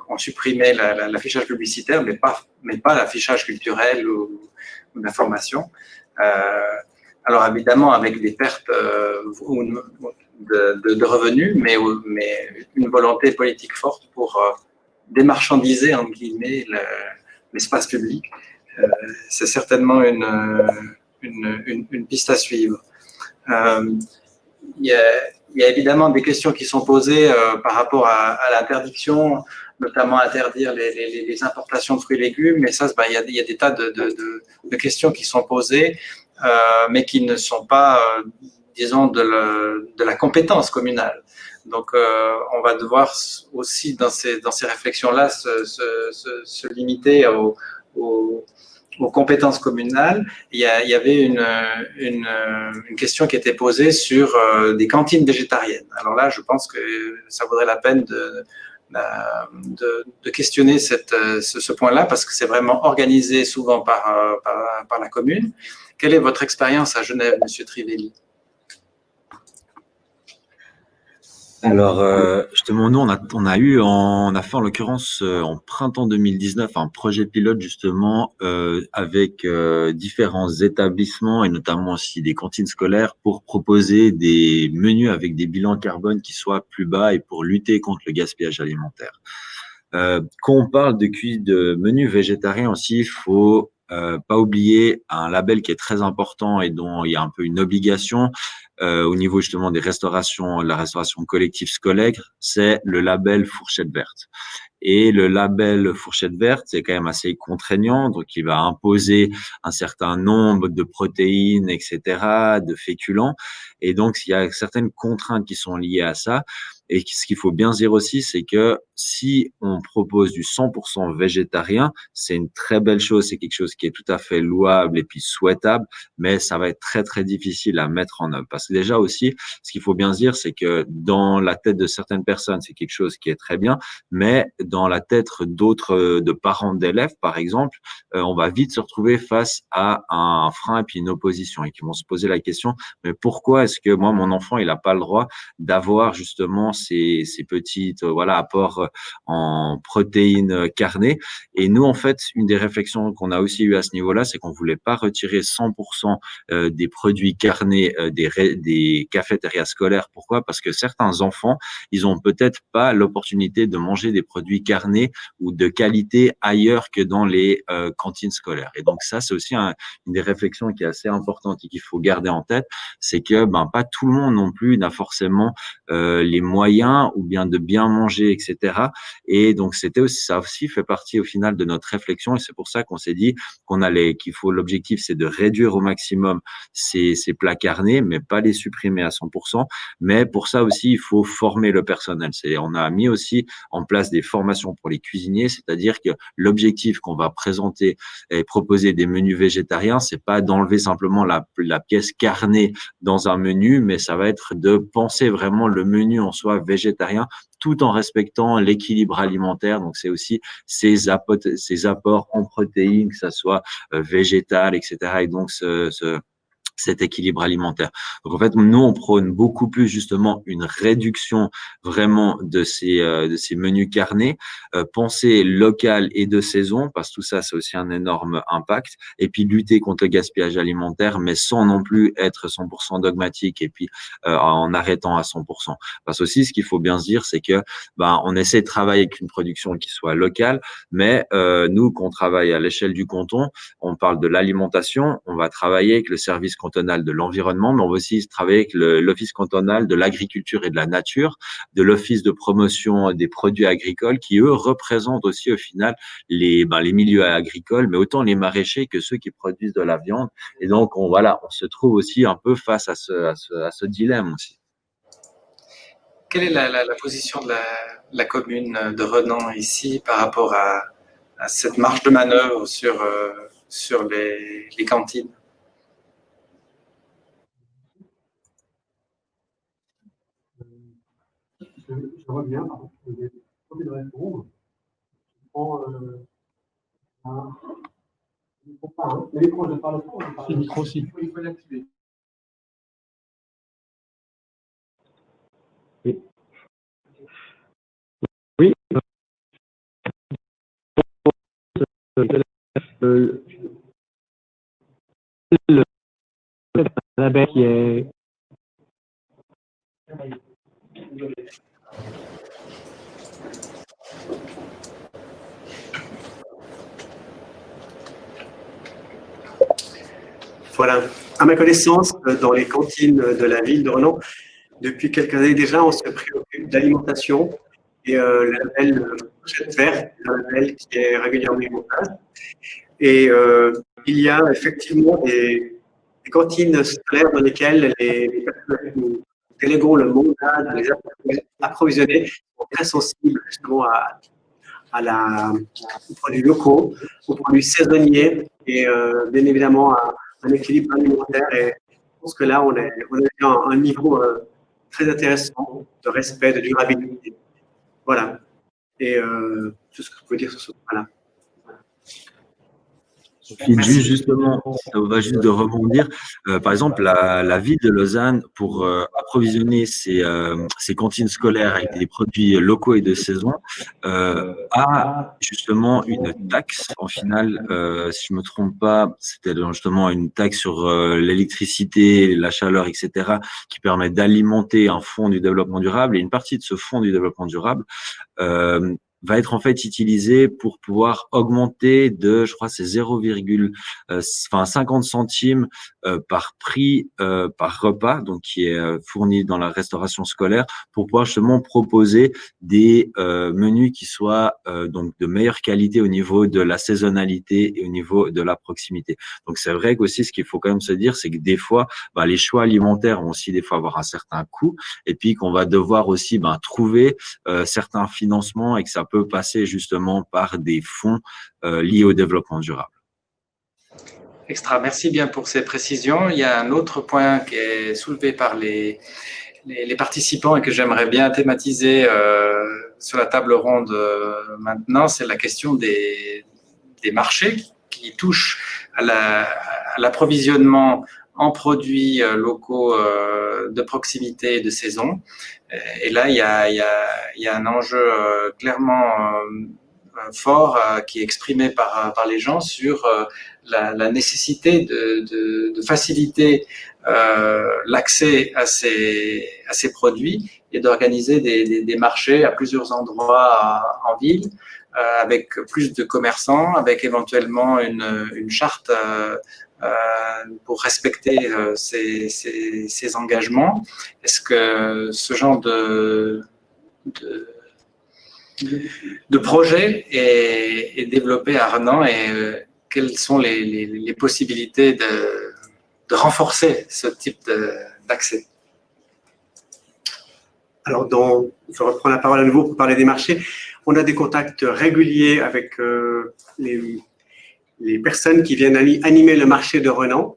ont supprimé l'affichage publicitaire, mais pas l'affichage culturel ou d'information. Alors évidemment avec des pertes de revenus, mais une volonté politique forte pour démarchandiser, entre guillemets, l'espace public. C'est certainement une piste à suivre. Il y a évidemment des questions qui sont posées par rapport à l'interdiction, notamment interdire les importations de fruits et légumes, mais ça, il y a des tas de questions qui sont posées, mais qui ne sont pas, disons, de la compétence communale. Donc, on va devoir aussi, dans ces réflexions-là, se limiter aux compétences communales. Il y avait une question qui était posée sur des cantines végétariennes. Alors là, je pense que ça vaudrait la peine de questionner ce point-là, parce que c'est vraiment organisé souvent par la commune. Quelle est votre expérience à Genève, Monsieur Trivelli? Alors, justement, nous, on a fait en l'occurrence en printemps 2019 un projet pilote justement avec différents établissements et notamment aussi des cantines scolaires pour proposer des menus avec des bilans carbone qui soient plus bas et pour lutter contre le gaspillage alimentaire. Quand on parle de menus végétariens aussi, il faut pas oublier un label qui est très important et dont il y a un peu une obligation au niveau justement des restaurations, la restauration collective scolaire, c'est le label fourchette verte. Et le label fourchette verte, c'est quand même assez contraignant, donc il va imposer un certain nombre de protéines, etc., de féculents. Et donc, il y a certaines contraintes qui sont liées à ça. Et ce qu'il faut bien dire aussi, c'est que si on propose du 100% végétarien, c'est une très belle chose, c'est quelque chose qui est tout à fait louable et puis souhaitable, mais ça va être très, très difficile à mettre en œuvre. Parce que déjà aussi, ce qu'il faut bien dire, c'est que dans la tête de certaines personnes, c'est quelque chose qui est très bien, mais dans la tête d'autres, de parents d'élèves, par exemple, on va vite se retrouver face à un frein et puis une opposition et qui vont se poser la question, mais pourquoi est-ce que moi, mon enfant, il n'a pas le droit d'avoir justement ces petites voilà apports en protéines carnées. Et nous, en fait, une des réflexions qu'on a aussi eu à ce niveau-là, c'est qu'on voulait pas retirer 100% des produits carnés des cafétérias scolaires. Pourquoi? Parce que certains enfants, ils ont peut-être pas l'opportunité de manger des produits carnés ou de qualité ailleurs que dans les cantines scolaires. Et donc ça, c'est aussi une des réflexions qui est assez importante et qu'il faut garder en tête, c'est que pas tout le monde non plus n'a forcément les moyens ou bien de bien manger, etc. Et donc ça aussi fait partie au final de notre réflexion et c'est pour ça qu'on s'est dit l'objectif c'est de réduire au maximum ces plats carnés, mais pas les supprimer à 100%. Mais pour ça aussi, il faut former le personnel. On a mis aussi en place des formations pour les cuisiniers, c'est-à-dire que l'objectif qu'on va présenter et proposer des menus végétariens, c'est pas d'enlever simplement la pièce carnée dans un menu, mais ça va être de penser vraiment le menu en soi végétarien tout en respectant l'équilibre alimentaire. Donc, c'est aussi ces apports en protéines, que ça soit végétal, etc. Et donc, cet équilibre alimentaire. Donc en fait, nous on prône beaucoup plus justement une réduction vraiment de ces menus carnés, penser local et de saison parce que tout ça c'est aussi un énorme impact et puis lutter contre le gaspillage alimentaire mais sans non plus être 100% dogmatique et puis en arrêtant à 100%. Parce que aussi ce qu'il faut bien se dire c'est que on essaie de travailler avec une production qui soit locale mais nous qu'on travaille à l'échelle du canton, on parle de l'alimentation, on va travailler avec le service cantonal de l'environnement, mais on va aussi travailler avec l'office cantonal de l'agriculture et de la nature, de l'office de promotion des produits agricoles, qui eux représentent aussi au final les milieux agricoles, mais autant les maraîchers que ceux qui produisent de la viande. Et donc on se trouve aussi un peu face à ce dilemme aussi. Quelle est la position de la commune de Renan ici par rapport à cette marge de manœuvre sur les cantines? Je reviens, pardon, j'ai envie de répondre. Je prends il ne faut pas, hein. Le micro, je parle pas, on parle. Le micro aussi. Il faut l'activer. Oui. Oui. Le label qui est Voilà. À ma connaissance, dans les cantines de la ville de Renan, depuis quelques années déjà, on se préoccupe d'alimentation et le label Fourchette Verte, c'est un label qui est régulièrement mis en place. Et il y a effectivement des cantines scolaires dans lesquelles les personnes qui nous déléguons le mandat de les approvisionner sont très sensibles justement aux produits locaux, aux produits saisonniers et bien évidemment à un équilibre alimentaire. Et je pense que là, on est à un niveau très intéressant de respect, de durabilité. Voilà. Et tout ce que je peux dire sur ce point-là. Puis justement, ça va juste de rebondir. Par exemple, la ville de Lausanne, pour approvisionner ses cantines scolaires avec des produits locaux et de saison, a justement une taxe. En finale, si je me trompe pas, c'était justement une taxe sur l'électricité, la chaleur, etc., qui permet d'alimenter un fonds du développement durable. Et une partie de ce fonds du développement durable va être en fait utilisé pour pouvoir augmenter de, je crois, c'est 50 centimes par prix par repas, donc qui est fourni dans la restauration scolaire, pour pouvoir justement proposer des menus qui soient donc de meilleure qualité au niveau de la saisonnalité et au niveau de la proximité. Donc c'est vrai qu'aussi ce qu'il faut quand même se dire, c'est que des fois, les choix alimentaires vont aussi des fois avoir un certain coût, et puis qu'on va devoir aussi trouver certains financements et que ça peut passer justement par des fonds liés au développement durable. Extra, merci bien pour ces précisions. Il y a un autre point qui est soulevé par les participants et que j'aimerais bien thématiser sur la table ronde maintenant, c'est la question des marchés qui touchent à l'approvisionnement en produits locaux de proximité et de saison. Et là, il y a un enjeu clairement fort qui est exprimé par les gens sur la nécessité de faciliter l'accès à ces produits et d'organiser des marchés à plusieurs endroits en ville avec plus de commerçants, avec éventuellement une charte pour respecter ces engagements. Est-ce que ce genre de projet est développé à Renan et quelles sont les possibilités de renforcer ce type d'accès? Alors, je reprends la parole à nouveau pour parler des marchés. On a des contacts réguliers avec les personnes qui viennent animer le marché de Renan.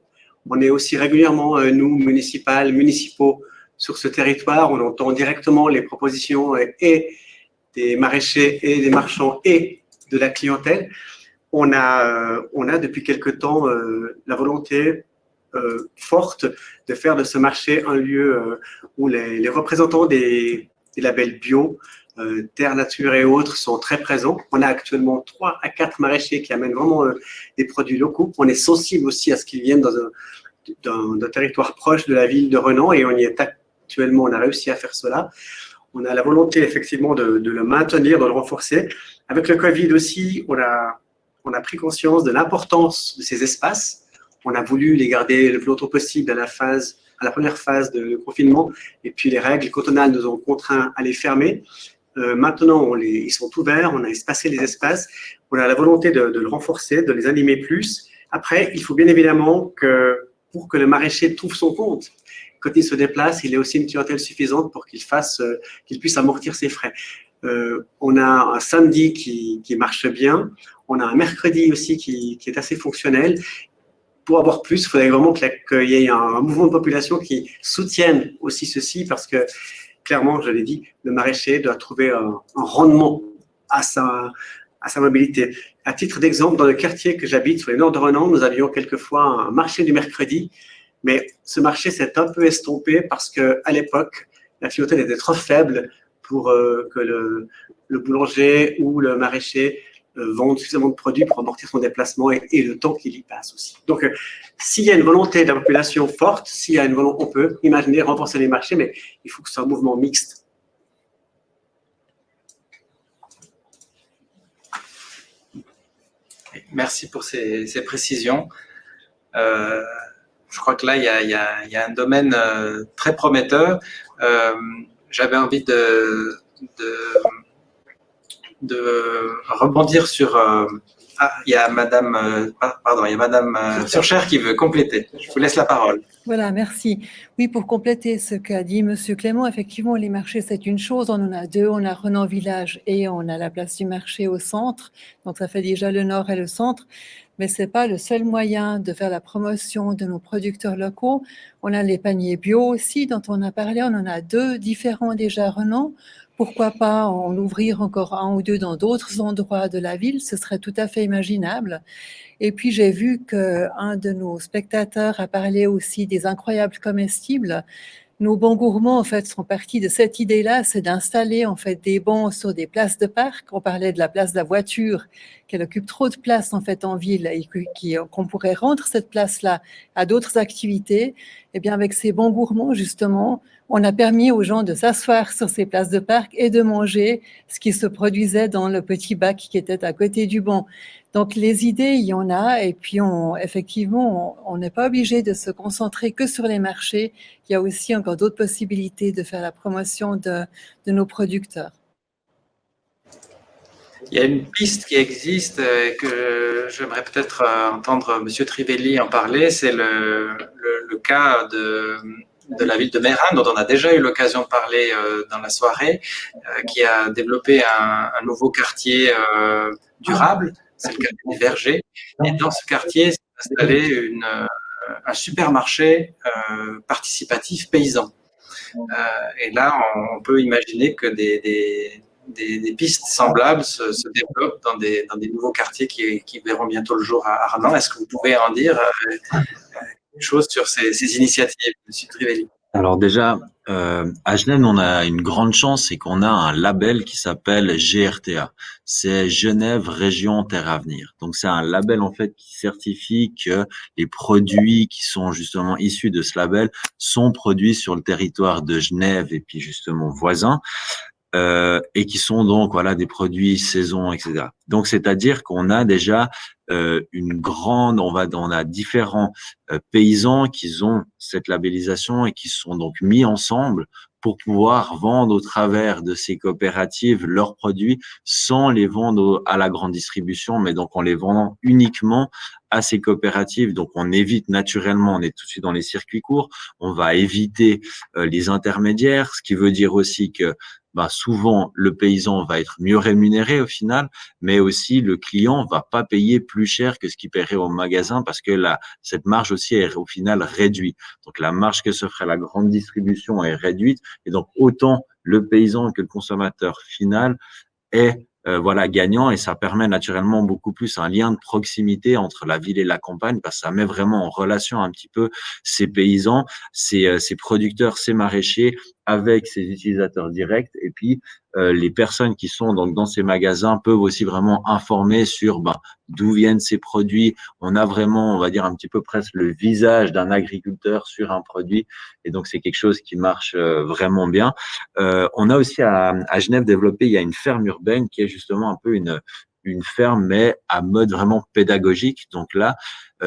On est aussi régulièrement, nous, municipaux, sur ce territoire. On entend directement les propositions et des maraîchers et des marchands et de la clientèle. On a depuis quelque temps la volonté forte de faire de ce marché un lieu où les représentants des labels bio, Terre Nature et autres sont très présents. On a actuellement 3 à 4 maraîchers qui amènent vraiment des produits locaux. On est sensible aussi à ce qu'ils viennent d'un territoire proche de la ville de Renan et on y est actuellement, on a réussi à faire cela. On a la volonté effectivement de le maintenir, de le renforcer. Avec le Covid aussi, on a pris conscience de l'importance de ces espaces. On a voulu les garder le plus longtemps possible à la première phase de confinement. Et puis les règles cantonales nous ont contraints à les fermer. Maintenant, ils sont ouverts, on a espacé les espaces. On a la volonté de le renforcer, de les animer plus. Après, il faut bien évidemment que pour que le maraîcher trouve son compte, quand il se déplace, il ait aussi une clientèle suffisante pour qu'il puisse amortir ses frais. On a un samedi qui marche bien. On a un mercredi aussi qui est assez fonctionnel. Pour avoir plus, il faudrait vraiment qu'il y ait un mouvement de population qui soutienne aussi ceci parce que, clairement, je l'ai dit, le maraîcher doit trouver un rendement à sa mobilité. À titre d'exemple, dans le quartier que j'habite, sur les nord de Renan, nous avions quelquefois un marché du mercredi, mais ce marché s'est un peu estompé parce qu'à l'époque, la clientèle était trop faible pour que le boulanger ou le maraîcher vende suffisamment de produits pour amortir son déplacement et le temps qu'il y passe aussi. Donc, s'il y a une volonté de la population forte, s'il y a une volonté, on peut imaginer renforcer les marchés, mais il faut que ce soit un mouvement mixte. Merci pour ces précisions. Je crois que là, il y a un domaine très prometteur. J'avais envie de rebondir sur. Il y a Madame Surcher qui veut compléter. Je vous laisse la parole. Voilà, merci. Oui, pour compléter ce qu'a dit Monsieur Clément, effectivement, les marchés, c'est une chose. On en a 2. On a Renan Village et on a la place du marché au centre. Donc, ça fait déjà le nord et le centre. Mais ce n'est pas le seul moyen de faire la promotion de nos producteurs locaux. On a les paniers bio aussi, dont on a parlé. On en a 2 différents déjà à Renan Pourquoi pas en ouvrir encore un ou deux dans d'autres endroits de la ville? Ce serait tout à fait imaginable. Et puis, j'ai vu qu'un de nos spectateurs a parlé aussi des incroyables comestibles. Nos bons gourmands, en fait, sont partis de cette idée-là, c'est d'installer, en fait, des bancs sur des places de parc. On parlait de la place de la voiture, qu'elle occupe trop de place, en fait, en ville et qu'on pourrait rendre cette place-là à d'autres activités. Eh bien, avec ces bons gourmands, justement, on a permis aux gens de s'asseoir sur ces places de parc et de manger ce qui se produisait dans le petit bac qui était à côté du banc. Donc, les idées, il y en a. Et puis, effectivement, on n'est pas obligé de se concentrer que sur les marchés. Il y a aussi encore d'autres possibilités de faire la promotion de nos producteurs. Il y a une piste qui existe et que j'aimerais peut-être entendre M. Trivelli en parler. C'est le cas de la ville de Meyrin, dont on a déjà eu l'occasion de parler dans la soirée, qui a développé un nouveau quartier durable. C'est le quartier des Vergers. Et dans ce quartier, s'est installé un supermarché participatif paysan. Et là, on peut imaginer que des pistes semblables se développent dans des nouveaux quartiers qui verront bientôt le jour à Arnan. Est-ce que vous pouvez en dire quelque chose sur ces initiatives, M. Trivelli? Alors déjà, à Genève, on a une grande chance, c'est qu'on a un label qui s'appelle GRTA. C'est Genève Région Terre Avenir. Donc c'est un label en fait qui certifie que les produits qui sont justement issus de ce label sont produits sur le territoire de Genève et puis justement voisins. Et qui sont donc voilà des produits saison, etc. Donc c'est-à-dire qu'on a déjà une grande, on a différents paysans qui ont cette labellisation et qui sont donc mis ensemble pour pouvoir vendre au travers de ces coopératives leurs produits sans les vendre à la grande distribution, mais donc en les vendant uniquement à ces coopératives. Donc on évite naturellement, on est tout de suite dans les circuits courts, on va éviter les intermédiaires, ce qui veut dire aussi que souvent le paysan va être mieux rémunéré au final, mais aussi le client va pas payer plus cher que ce qu'il paierait au magasin parce que cette marge aussi est au final réduite. Donc la marge que se ferait la grande distribution est réduite et donc autant le paysan que le consommateur final est gagnant et ça permet naturellement beaucoup plus un lien de proximité entre la ville et la campagne parce que ça met vraiment en relation un petit peu ces paysans, ces producteurs, ces maraîchers avec ces utilisateurs directs et puis les personnes qui sont donc dans ces magasins peuvent aussi vraiment informer sur d'où viennent ces produits. On a vraiment, on va dire un petit peu presque le visage d'un agriculteur sur un produit et donc c'est quelque chose qui marche vraiment bien. On a aussi à Genève développé, il y a une ferme urbaine qui est justement un peu une ferme mais à mode vraiment pédagogique. Donc là,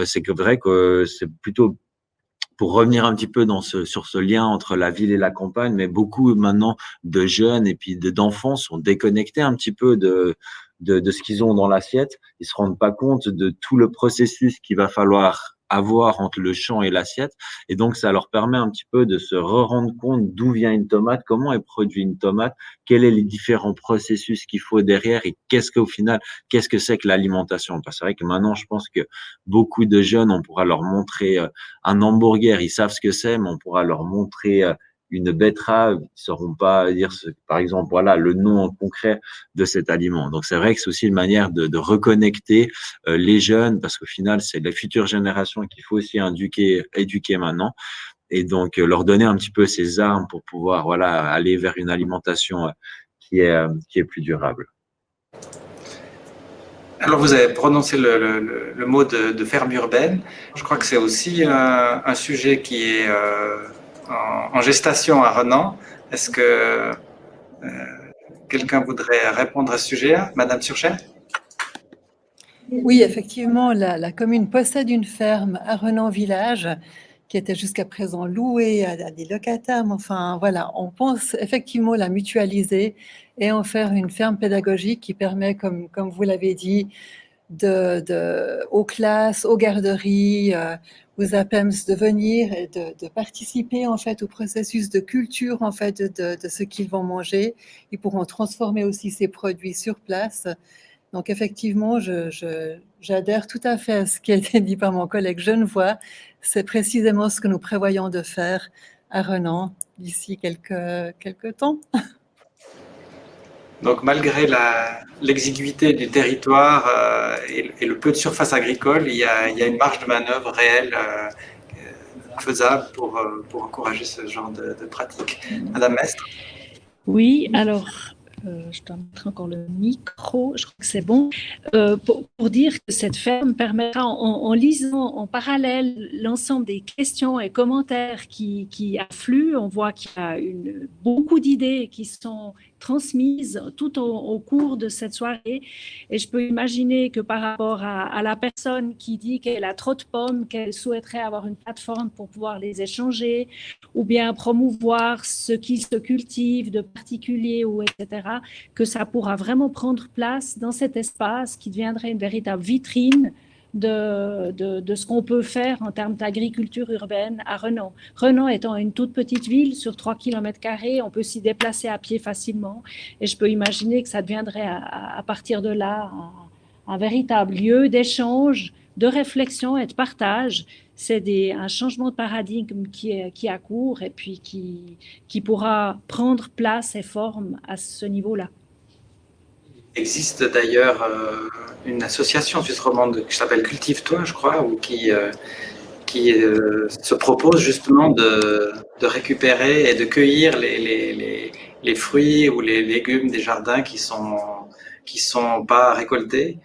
c'est vrai que c'est plutôt pour revenir un petit peu sur ce lien entre la ville et la campagne, mais beaucoup maintenant de jeunes et puis d'enfants sont déconnectés un petit peu de ce qu'ils ont dans l'assiette. Ils se rendent pas compte de tout le processus qu'il va falloir avoir entre le champ et l'assiette. Et donc, ça leur permet un petit peu de se rendre compte d'où vient une tomate, comment est produite une tomate, quels sont les différents processus qu'il faut derrière et qu'est-ce que c'est que l'alimentation. Parce que c'est vrai que maintenant, je pense que beaucoup de jeunes, on pourra leur montrer un hamburger, ils savent ce que c'est, mais on pourra leur montrer une betterave, ils ne sauront pas dire, par exemple, voilà, le nom concret de cet aliment. Donc, c'est vrai que c'est aussi une manière de reconnecter les jeunes, parce qu'au final, c'est les futures générations qu'il faut aussi éduquer maintenant, et donc leur donner un petit peu ces armes pour pouvoir, aller vers une alimentation qui est plus durable. Alors, vous avez prononcé le mot de ferme urbaine. Je crois que c'est aussi un sujet qui est en gestation à Renan. Est-ce que quelqu'un voudrait répondre à ce sujet-là? Madame Surcher? Oui, effectivement, la commune possède une ferme à Renan-Village qui était jusqu'à présent louée à des locataires. Mais enfin, voilà, on pense effectivement la mutualiser et en faire une ferme pédagogique qui permet, comme vous l'avez dit, aux classes, aux garderies, aux APEMS de venir et de participer en fait au processus de culture en fait de ce qu'ils vont manger. Ils pourront transformer aussi ces produits sur place. Donc effectivement, j'adhère tout à fait à ce qui a été dit par mon collègue Genevois. C'est précisément ce que nous prévoyons de faire à Renan d'ici quelques temps. Donc, malgré l'exiguïté du territoire et le peu de surface agricole, il y a une marge de manœuvre réelle faisable pour encourager ce genre de pratique. Madame Mestre? Oui, alors, je dois mettre encore le micro, je crois que c'est bon, pour dire que cette ferme permettra, en lisant en parallèle l'ensemble des questions et commentaires qui affluent, on voit qu'il y a beaucoup d'idées qui sont transmises tout au cours de cette soirée. Et je peux imaginer que par rapport à la personne qui dit qu'elle a trop de pommes, qu'elle souhaiterait avoir une plateforme pour pouvoir les échanger, ou bien promouvoir ce qui se cultive de particulier, ou etc., que ça pourra vraiment prendre place dans cet espace qui deviendrait une véritable vitrine de ce qu'on peut faire en termes d'agriculture urbaine à Renan. Renan étant une toute petite ville sur 3 km², on peut s'y déplacer à pied facilement et je peux imaginer que ça deviendrait à partir de là un véritable lieu d'échange, de réflexion et de partage. C'est un changement de paradigme qui a cours et puis qui pourra prendre place et forme à ce niveau-là. Il existe d'ailleurs une association suisse romande qui s'appelle Cultive-toi, je crois, ou qui se propose justement de récupérer et de cueillir les fruits ou les légumes des jardins qui sont pas récoltés.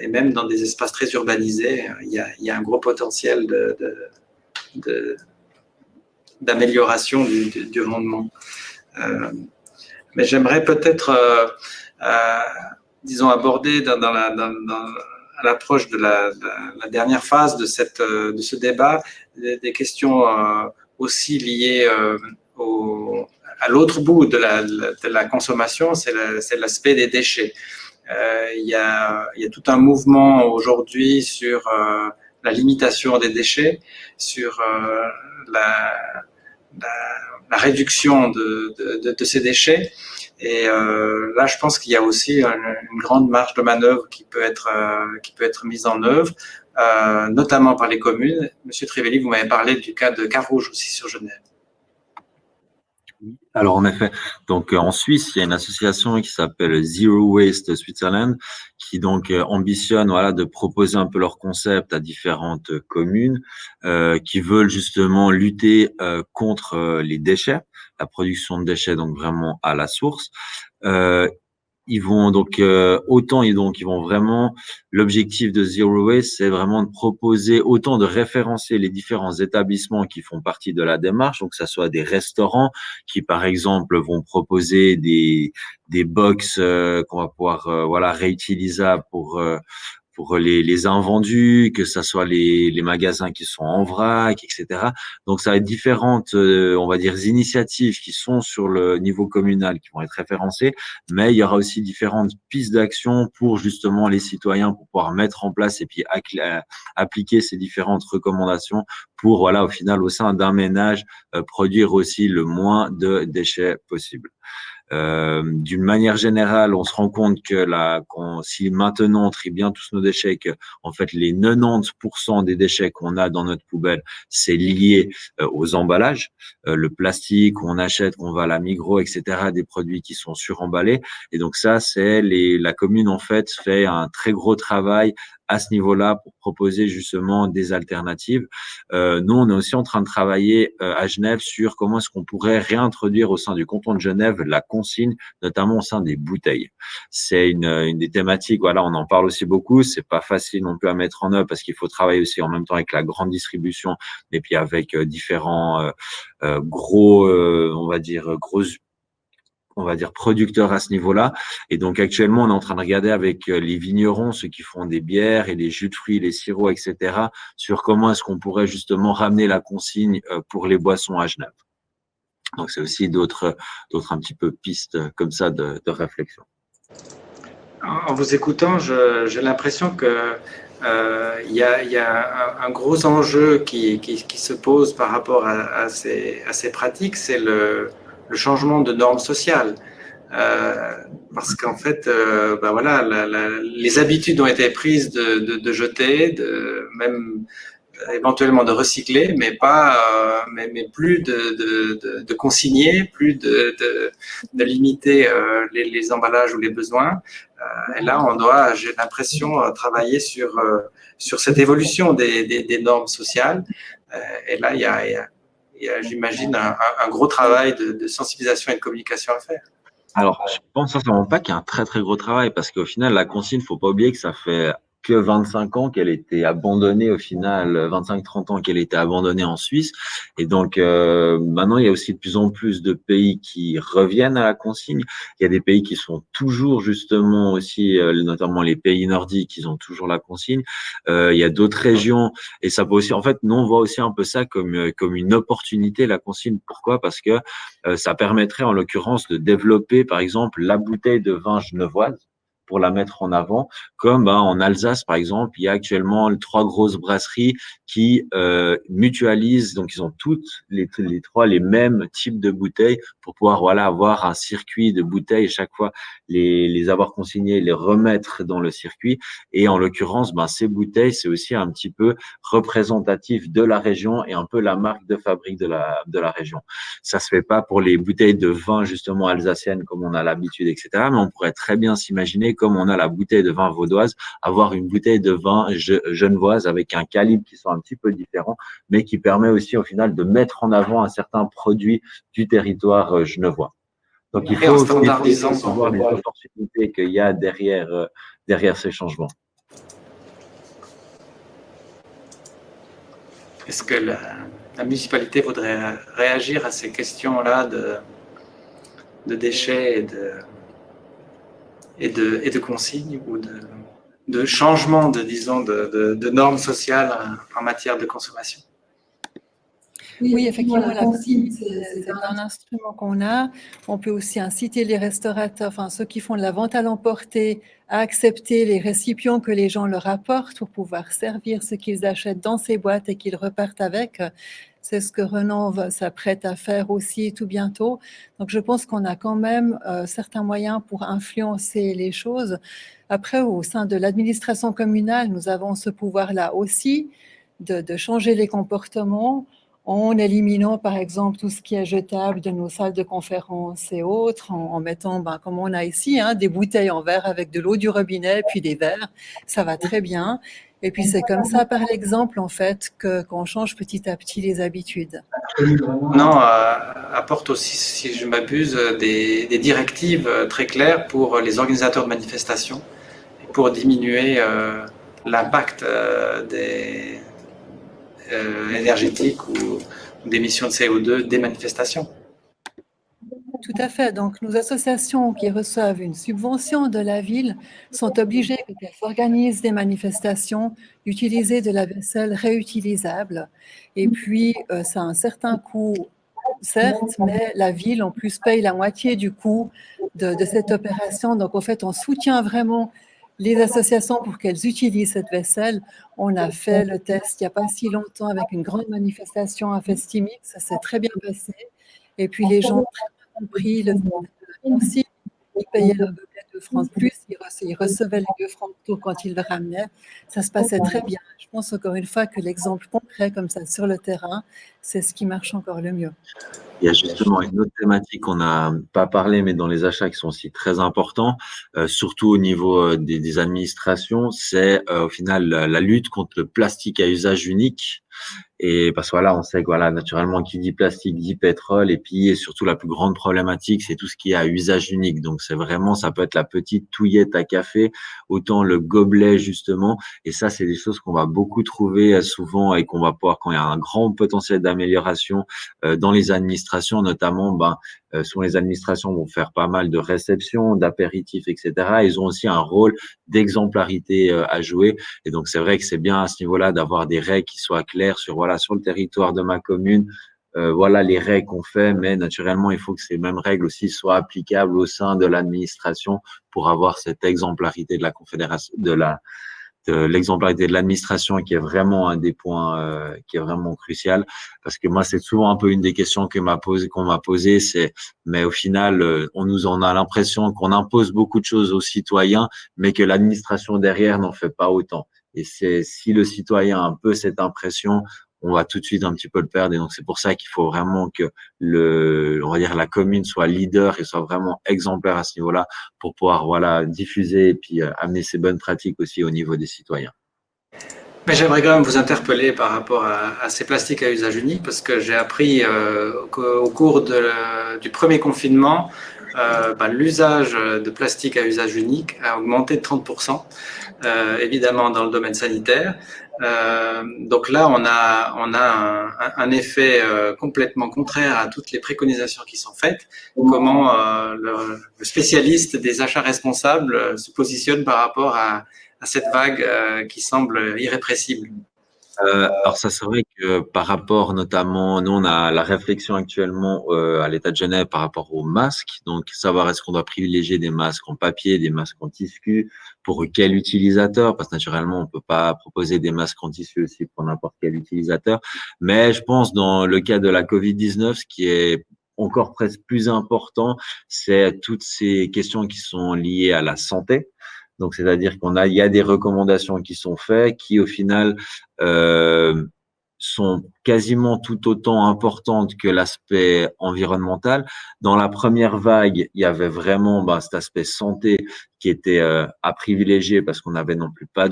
Et même dans des espaces très urbanisés, il y a un gros potentiel d'amélioration du rendement. Mais j'aimerais peut-être disons, aborder à l'approche de la dernière phase de ce débat des questions aussi liées à l'autre bout de la consommation, c'est l'aspect des déchets. Il y a tout un mouvement aujourd'hui sur la limitation des déchets, sur la réduction de ces déchets. Et là, je pense qu'il y a aussi une grande marge de manœuvre qui peut être mise en œuvre, notamment par les communes. Monsieur Trivelli, vous m'avez parlé du cas de Carouge aussi sur Genève. Alors en effet, donc en Suisse, il y a une association qui s'appelle Zero Waste Switzerland, qui donc ambitionne de proposer un peu leur concept à différentes communes qui veulent justement lutter contre les déchets, la production de déchets donc vraiment à la source. Ils vont donc ils vont vraiment, l'objectif de Zero Waste, c'est vraiment de proposer autant de référencer les différents établissements qui font partie de la démarche, donc que ça soit des restaurants qui par exemple vont proposer des box qu'on va pouvoir réutilisables pour les invendus, que ça soit les magasins qui sont en vrac, etc. Donc, ça va être différentes, on va dire, initiatives qui sont sur le niveau communal qui vont être référencées, mais il y aura aussi différentes pistes d'action pour justement les citoyens pour pouvoir mettre en place et puis appliquer ces différentes recommandations pour, au final, au sein d'un ménage, produire aussi le moins de déchets possible. D'une manière générale, on se rend compte que si maintenant on trie bien tous nos déchets, que en fait les 90% des déchets qu'on a dans notre poubelle, c'est lié aux emballages, le plastique qu'on achète, qu'on va à la Migros, etc., des produits qui sont suremballés. Et donc ça, la commune en fait fait un très gros travail à ce niveau-là pour proposer justement des alternatives. Nous, on est aussi en train de travailler à Genève sur comment est-ce qu'on pourrait réintroduire au sein du canton de Genève la consigne, notamment au sein des bouteilles. C'est une des thématiques, on en parle aussi beaucoup, c'est pas facile non plus à mettre en œuvre parce qu'il faut travailler aussi en même temps avec la grande distribution et puis avec différents producteurs à ce niveau-là. Et donc, actuellement, on est en train de regarder avec les vignerons, ceux qui font des bières et des jus de fruits, les sirops, etc., sur comment est-ce qu'on pourrait justement ramener la consigne pour les boissons à Genève. Donc, c'est aussi d'autres un petit peu pistes comme ça de réflexion. En vous écoutant, j'ai l'impression que il y a un gros enjeu qui se pose par rapport à ces pratiques, c'est le changement de normes sociales. Parce qu'en fait, les habitudes ont été prises de jeter, même éventuellement de recycler, mais pas, mais plus de consigner, plus de limiter les emballages ou les besoins. Et là, on doit, j'ai l'impression, travailler sur cette évolution des normes sociales. Et là, il y a j'imagine, un gros travail de sensibilisation et de communication à faire. Alors, je pense sincèrement pas qu'il y a un très très gros travail parce qu'au final, la consigne, faut pas oublier que ça fait que 25 ans qu'elle était abandonnée au final, 25-30 ans qu'elle était abandonnée en Suisse. Et donc, maintenant, il y a aussi de plus en plus de pays qui reviennent à la consigne. Il y a des pays qui sont toujours justement aussi, notamment les pays nordiques, ils ont toujours la consigne. Il y a d'autres régions et ça peut aussi, en fait, nous, on voit aussi un peu ça comme une opportunité, la consigne. Pourquoi? Parce que ça permettrait en l'occurrence de développer, par exemple, la bouteille de vin genevoise pour la mettre en avant, comme en Alsace, par exemple, il y a actuellement 3 grosses brasseries qui mutualisent, donc ils ont toutes les trois les mêmes types de bouteilles pour pouvoir avoir un circuit de bouteilles chaque fois les avoir consignées, les remettre dans le circuit. Et en l'occurrence, ces bouteilles, c'est aussi un petit peu représentatif de la région et un peu la marque de fabrique de la région. Ça se fait pas pour les bouteilles de vin justement alsaciennes comme on a l'habitude, etc. Mais on pourrait très bien s'imaginer, comme on a la bouteille de vin vaudoise, avoir une bouteille de vin genevoise avec un calibre qui soit un petit peu différent, mais qui permet aussi au final de mettre en avant un certain produit du territoire genevois. Donc il faut voir les opportunités qu'il y a derrière ces changements. Est-ce que la municipalité voudrait réagir à ces questions-là de déchets et de consignes ou de changement de normes sociales en matière de consommation? Oui, effectivement, la consigne, c'est un instrument qu'on a. On peut aussi inciter les restaurateurs, enfin ceux qui font de la vente à l'emporter, à accepter les récipients que les gens leur apportent pour pouvoir servir ce qu'ils achètent dans ces boîtes et qu'ils repartent avec. C'est ce que Renan s'apprête à faire aussi tout bientôt. Donc, je pense qu'on a quand même certains moyens pour influencer les choses. Après, au sein de l'administration communale, nous avons ce pouvoir-là aussi de changer les comportements en éliminant, par exemple, tout ce qui est jetable de nos salles de conférence et autres, en mettant, comme on a ici, des bouteilles en verre avec de l'eau du robinet, puis des verres. Ça va très bien. Et puis, c'est comme ça, par l'exemple, en fait, qu'on change petit à petit les habitudes. Non, apporte aussi, si je m'abuse, des directives très claires pour les organisateurs de manifestations, pour diminuer l'impact énergétiques ou d'émissions de CO2 des manifestations. Tout à fait. Donc, nos associations qui reçoivent une subvention de la ville sont obligées, quand elles organisent des manifestations, d'utiliser de la vaisselle réutilisable. Et puis, ça a un certain coût, certes, mais la ville, en plus, paye la moitié du coût de cette opération. Donc, en fait, on soutient vraiment les associations pour qu'elles utilisent cette vaisselle. On a fait le test il n'y a pas si longtemps avec une grande manifestation à Festimix. Ça s'est très bien passé. Et puis, les gens ont très bien compris le consigne. Ils payaient leur gobelet 2 francs de plus. Ils recevaient les 2 francs de retour quand ils le ramenaient. Ça se passait très bien. Je pense encore une fois que l'exemple concret comme ça sur le terrain, c'est ce qui marche encore le mieux. Il y a justement une autre thématique qu'on n'a pas parlé, mais dans les achats qui sont aussi très importants, surtout au niveau des administrations, c'est au final la lutte contre le plastique à usage unique. Et parce que on sait que naturellement, qui dit plastique dit pétrole, et puis surtout la plus grande problématique, c'est tout ce qui est à usage unique. Donc c'est vraiment, ça peut être la petite touillette à café, autant le gobelet justement. Et ça, c'est des choses qu'on va beaucoup trouver souvent et qu'on va pouvoir, quand il y a un grand potentiel d'amélioration dans les administrations, notamment, souvent les administrations vont faire pas mal de réceptions, d'apéritifs, etc. Ils ont aussi un rôle d'exemplarité à jouer. Et donc c'est vrai que c'est bien à ce niveau-là d'avoir des règles qui soient claires sur le territoire de ma commune. Les règles qu'on fait, mais naturellement, il faut que ces mêmes règles aussi soient applicables au sein de l'administration pour avoir cette exemplarité de la confédération, de l'exemplarité de l'administration, qui est vraiment un des points qui est vraiment crucial, parce que moi c'est souvent un peu une des questions qu'on m'a posé, c'est mais au final on a l'impression qu'on impose beaucoup de choses aux citoyens, mais que l'administration derrière n'en fait pas autant. Et c'est si le citoyen a un peu cette impression, on va tout de suite un petit peu le perdre. Et donc, c'est pour ça qu'il faut vraiment que on va dire, la commune soit leader et soit vraiment exemplaire à ce niveau-là pour pouvoir, voilà, diffuser et puis amener ces bonnes pratiques aussi au niveau des citoyens. Mais j'aimerais quand même vous interpeller par rapport à ces plastiques à usage unique parce que j'ai appris au cours du premier confinement, l'usage de plastique à usage unique a augmenté de 30%, évidemment dans le domaine sanitaire. Donc là, on a un effet complètement contraire à toutes les préconisations qui sont faites. Comment le spécialiste des achats responsables se positionne par rapport à cette vague qui semble irrépressible. Alors ça, c'est vrai que par rapport notamment, nous on a la réflexion actuellement à l'État de Genève par rapport aux masques, donc savoir est-ce qu'on doit privilégier des masques en papier, des masques en tissu, pour quel utilisateur, parce que naturellement on peut pas proposer des masques en tissu aussi pour n'importe quel utilisateur, mais je pense dans le cas de la Covid-19, ce qui est encore presque plus important, c'est toutes ces questions qui sont liées à la santé. Donc, c'est-à-dire il y a des recommandations qui sont faites, qui au final sont quasiment tout autant importantes que l'aspect environnemental. Dans la première vague, il y avait vraiment cet aspect santé qui était à privilégier parce qu'on n'avait non plus pas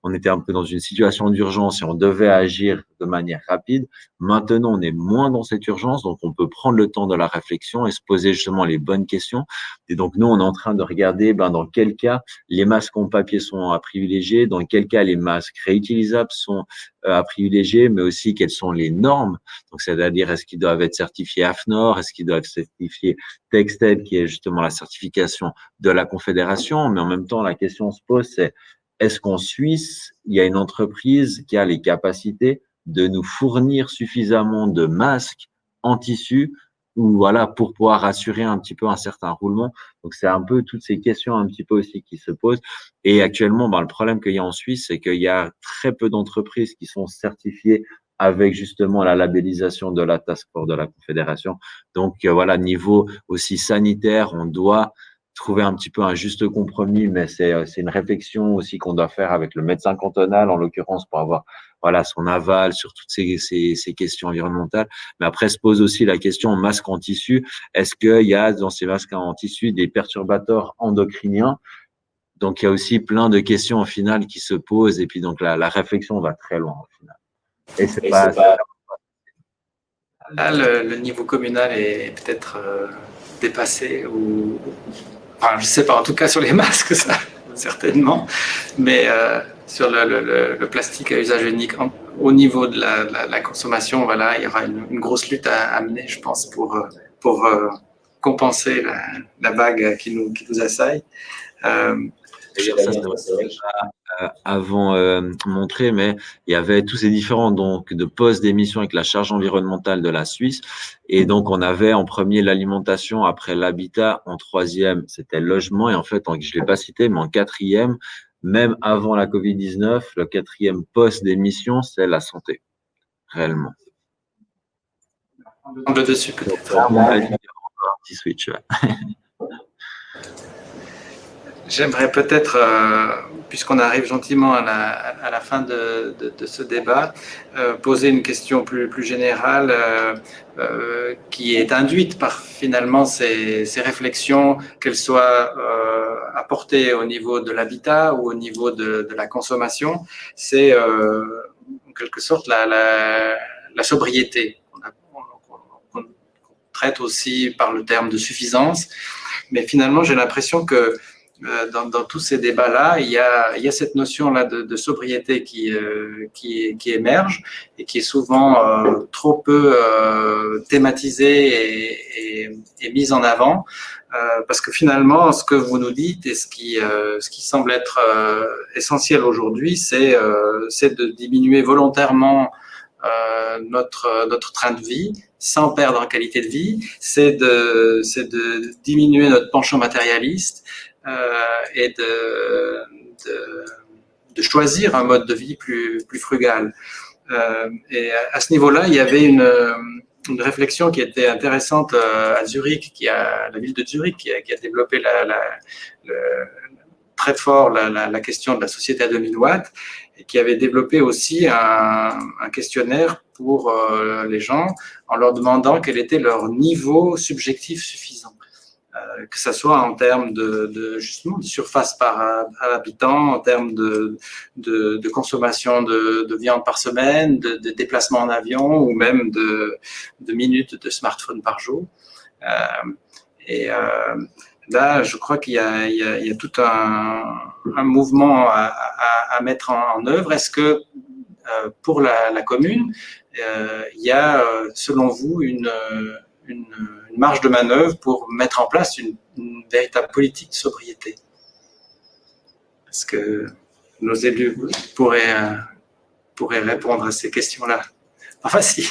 on était un peu dans une situation d'urgence et on devait agir de manière rapide. Maintenant, on est moins dans cette urgence, donc on peut prendre le temps de la réflexion et se poser justement les bonnes questions. Et donc, nous, on est en train de regarder dans quel cas les masques en papier sont à privilégier, dans quel cas les masques réutilisables sont à privilégier, mais aussi quelles sont les normes. Donc, c'est-à-dire, est-ce qu'ils doivent être certifiés AFNOR, est-ce qu'ils doivent être certifiés Texted, qui est justement la certification de la Confédération. Mais en même temps, la question se pose, c'est est-ce qu'en Suisse, il y a une entreprise qui a les capacités de nous fournir suffisamment de masques en tissu ou voilà pour pouvoir assurer un petit peu un certain roulement. Donc c'est un peu toutes ces questions un petit peu aussi qui se posent. Et actuellement, le problème qu'il y a en Suisse, c'est qu'il y a très peu d'entreprises qui sont certifiées avec justement la labellisation de la Task Force de la Confédération. Donc voilà, niveau aussi sanitaire, on doit trouver un petit peu un juste compromis, mais c'est une réflexion aussi qu'on doit faire avec le médecin cantonal, en l'occurrence, pour avoir son aval sur toutes ces questions environnementales. Mais après, se pose aussi la question masque en tissu. Est-ce qu'il y a dans ces masques en tissu des perturbateurs endocriniens? Donc, il y a aussi plein de questions au final qui se posent. Et puis, donc, la réflexion va très loin au final. Et c'est pas... Là, le niveau communal est peut-être dépassé ou... Enfin, je ne sais pas, en tout cas sur les masques, ça, certainement. Mais sur le plastique à usage unique, au niveau de la consommation, voilà, il y aura une grosse lutte à mener, je pense, pour compenser la vague qui nous assaille. Ça, avant montré, mais il y avait tous ces différents donc de postes d'émission avec la charge environnementale de la Suisse. Et donc, on avait en premier l'alimentation, après l'habitat, en troisième, c'était le logement. Et en fait, je ne l'ai pas cité, mais en quatrième, même avant la Covid-19, le quatrième poste d'émission, c'est la santé, réellement. Le dessus, peut-être. Un petit switch, ouais. J'aimerais peut-être, puisqu'on arrive gentiment à la fin de ce débat, poser une question plus générale qui est induite par finalement ces réflexions, qu'elles soient apportées au niveau de l'habitat ou au niveau de la consommation. C'est en quelque sorte la sobriété. On traite aussi par le terme de suffisance, mais finalement j'ai l'impression que dans tous ces débats-là, il y a cette notion-là de sobriété qui émerge et qui est souvent trop peu thématisée et mise en avant, parce que finalement, ce que vous nous dites et ce qui semble être essentiel aujourd'hui, c'est de diminuer volontairement notre train de vie sans perdre en qualité de vie, c'est de diminuer notre penchant matérialiste et de choisir un mode de vie plus frugal. Et à ce niveau-là, il y avait une réflexion qui était intéressante à Zurich, la ville de Zurich, qui a développé très fort la question de la société à 2000 watts et qui avait développé aussi un questionnaire pour les gens en leur demandant quel était leur niveau subjectif suffisant. Que ce soit en termes justement de surface par habitant, en termes de consommation de viande par semaine, de déplacement en avion ou même de minutes de smartphone par jour. Là, je crois qu'il y a tout un mouvement à mettre en œuvre. Est-ce que pour la commune, il y a, selon vous, une marge de manœuvre pour mettre en place une véritable politique de sobriété? Est-ce que nos élus pourraient répondre à ces questions-là? Enfin, si.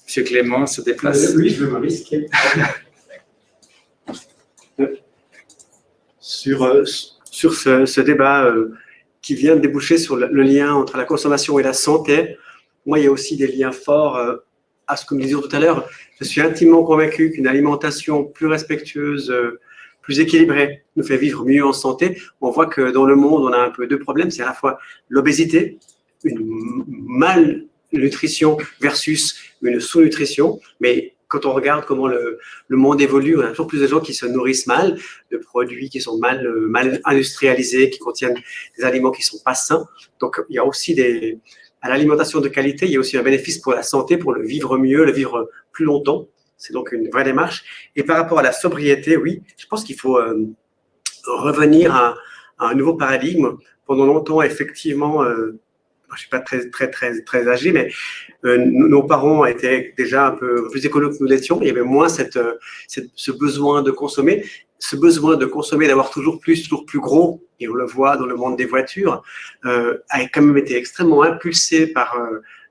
Monsieur Clément se déplace. Oui, je veux me risquer. Sur ce débat qui vient de déboucher sur le lien entre la consommation et la santé, moi, il y a aussi des liens forts à ce que nous disions tout à l'heure. Je suis intimement convaincu qu'une alimentation plus respectueuse, plus équilibrée, nous fait vivre mieux en santé. On voit que dans le monde, on a un peu deux problèmes. C'est à la fois l'obésité, une malnutrition versus une sous-nutrition. Mais quand on regarde comment le monde évolue, on a toujours plus de gens qui se nourrissent mal, de produits qui sont mal industrialisés, qui contiennent des aliments qui ne sont pas sains. Donc, il y a aussi à l'alimentation de qualité, il y a aussi un bénéfice pour la santé, pour le vivre mieux, le vivre plus longtemps. C'est donc une vraie démarche. Et par rapport à la sobriété, oui, je pense qu'il faut revenir à un nouveau paradigme. Pendant longtemps, effectivement, je ne suis pas très âgé, mais nos parents étaient déjà un peu plus écolos que nous l'étions. Il y avait moins ce besoin de consommer. Ce besoin de consommer, d'avoir toujours plus gros, et on le voit dans le monde des voitures, a quand même été extrêmement impulsé par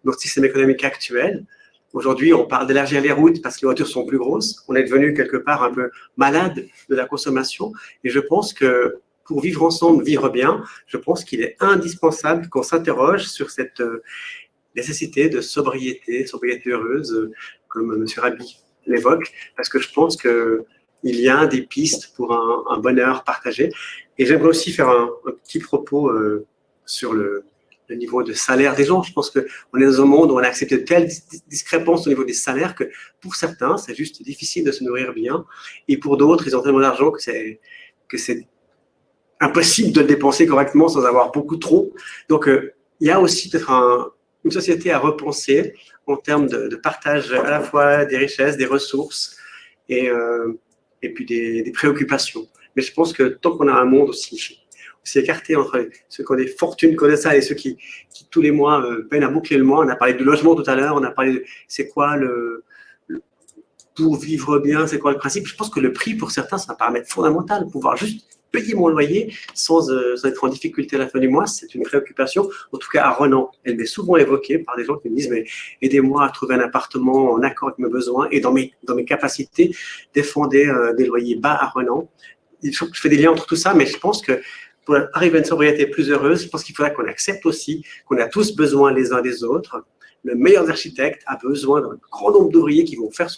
notre système économique actuel. Aujourd'hui, on parle d'élargir les routes parce que les voitures sont plus grosses. On est devenu quelque part un peu malade de la consommation. Et je pense que pour vivre ensemble, vivre bien, je pense qu'il est indispensable qu'on s'interroge sur cette nécessité de sobriété heureuse, comme M. Rabi l'évoque, parce que je pense que il y a des pistes pour un bonheur partagé. Et j'aimerais aussi faire un petit propos sur le niveau de salaire des gens. Je pense qu'on est dans un monde où on a accepté de telles discrépances au niveau des salaires que pour certains, c'est juste difficile de se nourrir bien. Et pour d'autres, ils ont tellement d'argent que c'est impossible de le dépenser correctement sans avoir beaucoup trop. Donc, il y a aussi peut-être une société à repenser en termes de partage à la fois des richesses, des ressources et puis des préoccupations. Mais je pense que tant qu'on a un monde aussi écarté entre ceux qui ont des fortunes colossales et ceux qui tous les mois peinent à boucler le mois, on a parlé du logement tout à l'heure, on a parlé de c'est quoi pour vivre bien, c'est quoi le principe. Je pense que le prix pour certains, c'est un paramètre fondamental, pouvoir juste payer mon loyer sans être en difficulté à la fin du mois, c'est une préoccupation. En tout cas, à Renan, elle m'est souvent évoquée par des gens qui me disent mais aidez-moi à trouver un appartement en accord avec mes besoins et dans mes capacités, défendez des loyers bas à Renan. Je fais des liens entre tout ça, mais je pense que pour arriver à une sobriété plus heureuse, je pense qu'il faudra qu'on accepte aussi qu'on a tous besoin les uns des autres. Le meilleur architecte a besoin d'un grand nombre d'ouvriers qui vont faire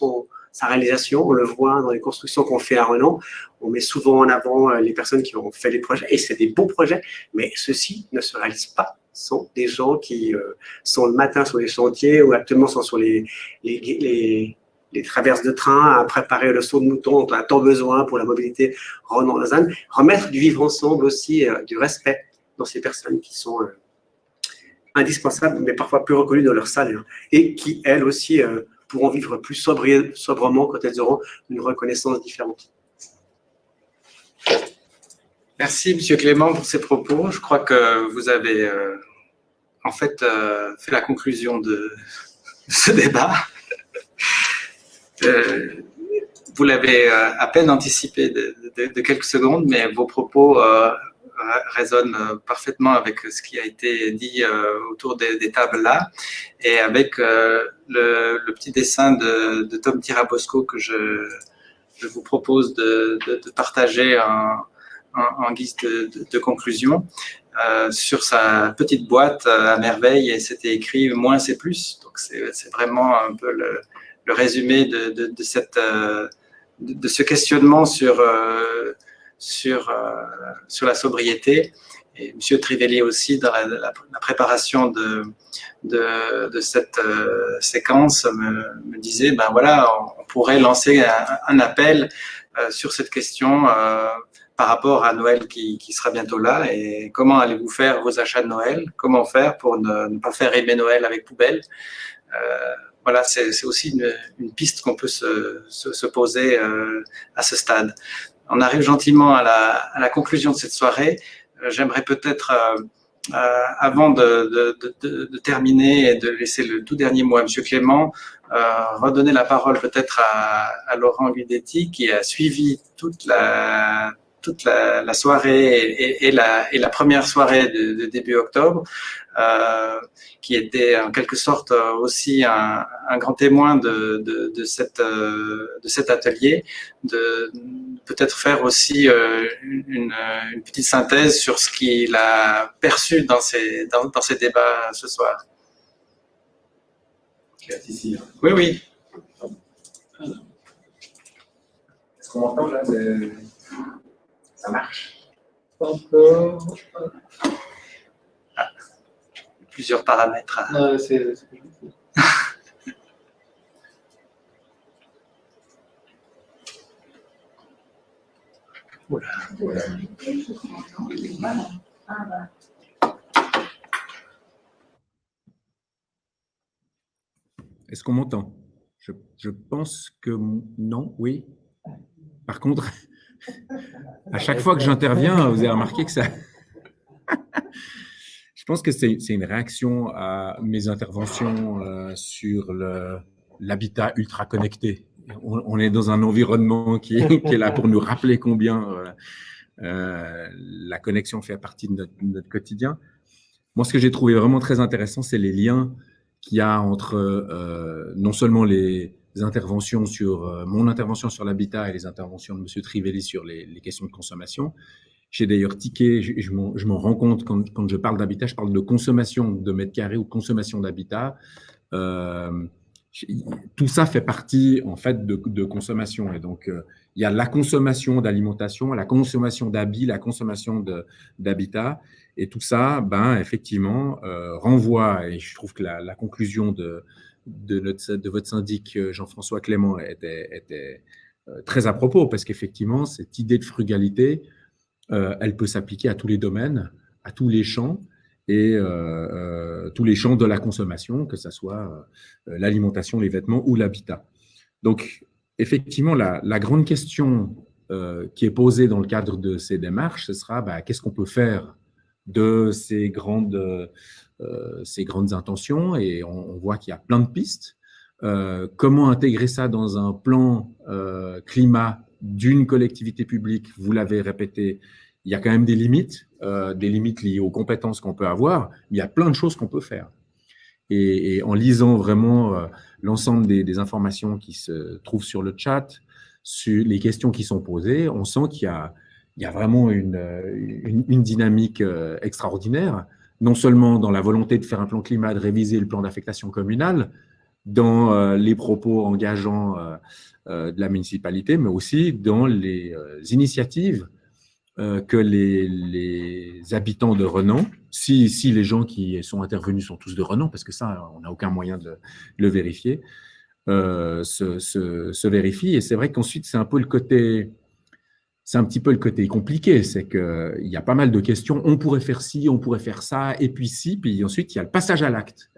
sa réalisation. On le voit dans les constructions qu'on fait à Renan. On met souvent en avant les personnes qui ont fait les projets, et c'est des beaux projets, mais ceux-ci ne se réalisent pas sans des gens qui sont le matin sur les chantiers ou actuellement sont sur les traverses de train à préparer le saut de mouton dont on a tant besoin pour la mobilité Renan-Lausanne. Remettre du vivre ensemble aussi, du respect dans ces personnes qui sont indispensables, mais parfois plus reconnues dans leur salaire, et qui, elles aussi, pourront vivre plus sobrement quand elles auront une reconnaissance différente. Merci, M. Clément, pour ces propos. Je crois que vous avez en fait fait la conclusion de ce débat. Vous l'avez à peine anticipé de quelques secondes, mais vos propos résonnent parfaitement avec ce qui a été dit autour des tables là, et avec le petit dessin de Tom Tirabosco que je vous propose de partager en guise de conclusion. Sur sa petite boîte à merveille, et c'était écrit « Moins c'est plus ». Donc c'est vraiment un peu le résumé de ce questionnement sur sur la sobriété. Et M. Trivelli aussi, dans la préparation de cette séquence, me disait, ben voilà, on pourrait lancer un appel sur cette question par rapport à Noël qui sera bientôt là. Et comment allez-vous faire vos achats de Noël? Comment faire pour ne pas faire aimer Noël avec poubelle? Voilà, c'est aussi une piste qu'on peut se poser à ce stade. On arrive gentiment à la conclusion de cette soirée. J'aimerais peut-être, avant de terminer et de laisser le tout dernier mot à M. Clément, redonner la parole peut-être à Laurent Guidetti, qui a suivi toute la soirée et la première soirée de début octobre, qui était en quelque sorte aussi un grand témoin de cet atelier, de peut-être faire aussi une petite synthèse sur ce qu'il a perçu dans ces débats ce soir. Oui, oui. Est-ce qu'on m'entend là? Ça marche? Pas encore. Plusieurs paramètres. C'est Voilà. Est-ce qu'on m'entend? Je pense que non, oui. Par contre, à chaque fois que j'interviens, vous avez remarqué que ça… Je pense que c'est une réaction à mes interventions sur l'habitat ultra connecté. On est dans un environnement qui est là pour nous rappeler combien la connexion fait partie de notre quotidien. Moi, ce que j'ai trouvé vraiment très intéressant, c'est les liens qu'il y a entre non seulement les interventions sur mon intervention sur l'habitat et les interventions de M. Trivelli sur les questions de consommation. J'ai d'ailleurs tiqué, je m'en rends compte quand je parle d'habitat, je parle de consommation de mètres carrés ou consommation d'habitat. Tout ça fait partie en fait de consommation. Et donc, il y a la consommation d'alimentation, la consommation d'habits, la consommation d'habitat. Et tout ça, effectivement, renvoie, et je trouve que la conclusion de votre syndic Jean-François Clément était très à propos, parce qu'effectivement, cette idée de frugalité, elle peut s'appliquer à tous les domaines, à tous les champs, et tous les champs de la consommation, que ce soit l'alimentation, les vêtements ou l'habitat. Donc, effectivement, la grande question qui est posée dans le cadre de ces démarches, ce sera qu'est-ce qu'on peut faire de ces grandes intentions, et on voit qu'il y a plein de pistes. Comment intégrer ça dans un plan climat d'une collectivité publique? Vous l'avez répété, il y a quand même des limites liées aux compétences qu'on peut avoir, mais il y a plein de choses qu'on peut faire. Et en lisant vraiment l'ensemble des informations qui se trouvent sur le chat, sur les questions qui sont posées, on sent qu'il y a vraiment une dynamique extraordinaire, non seulement dans la volonté de faire un plan climat, de réviser le plan d'affectation communale, dans les propos engageants de la municipalité, mais aussi dans les initiatives que les habitants de Renan, si les gens qui sont intervenus sont tous de Renan, parce que ça, on n'a aucun moyen de le vérifier, se vérifient. Et c'est vrai qu'ensuite, c'est un petit peu le côté compliqué, c'est qu'il y a pas mal de questions, on pourrait faire ci, on pourrait faire ça, et puis si, puis ensuite, il y a le passage à l'acte.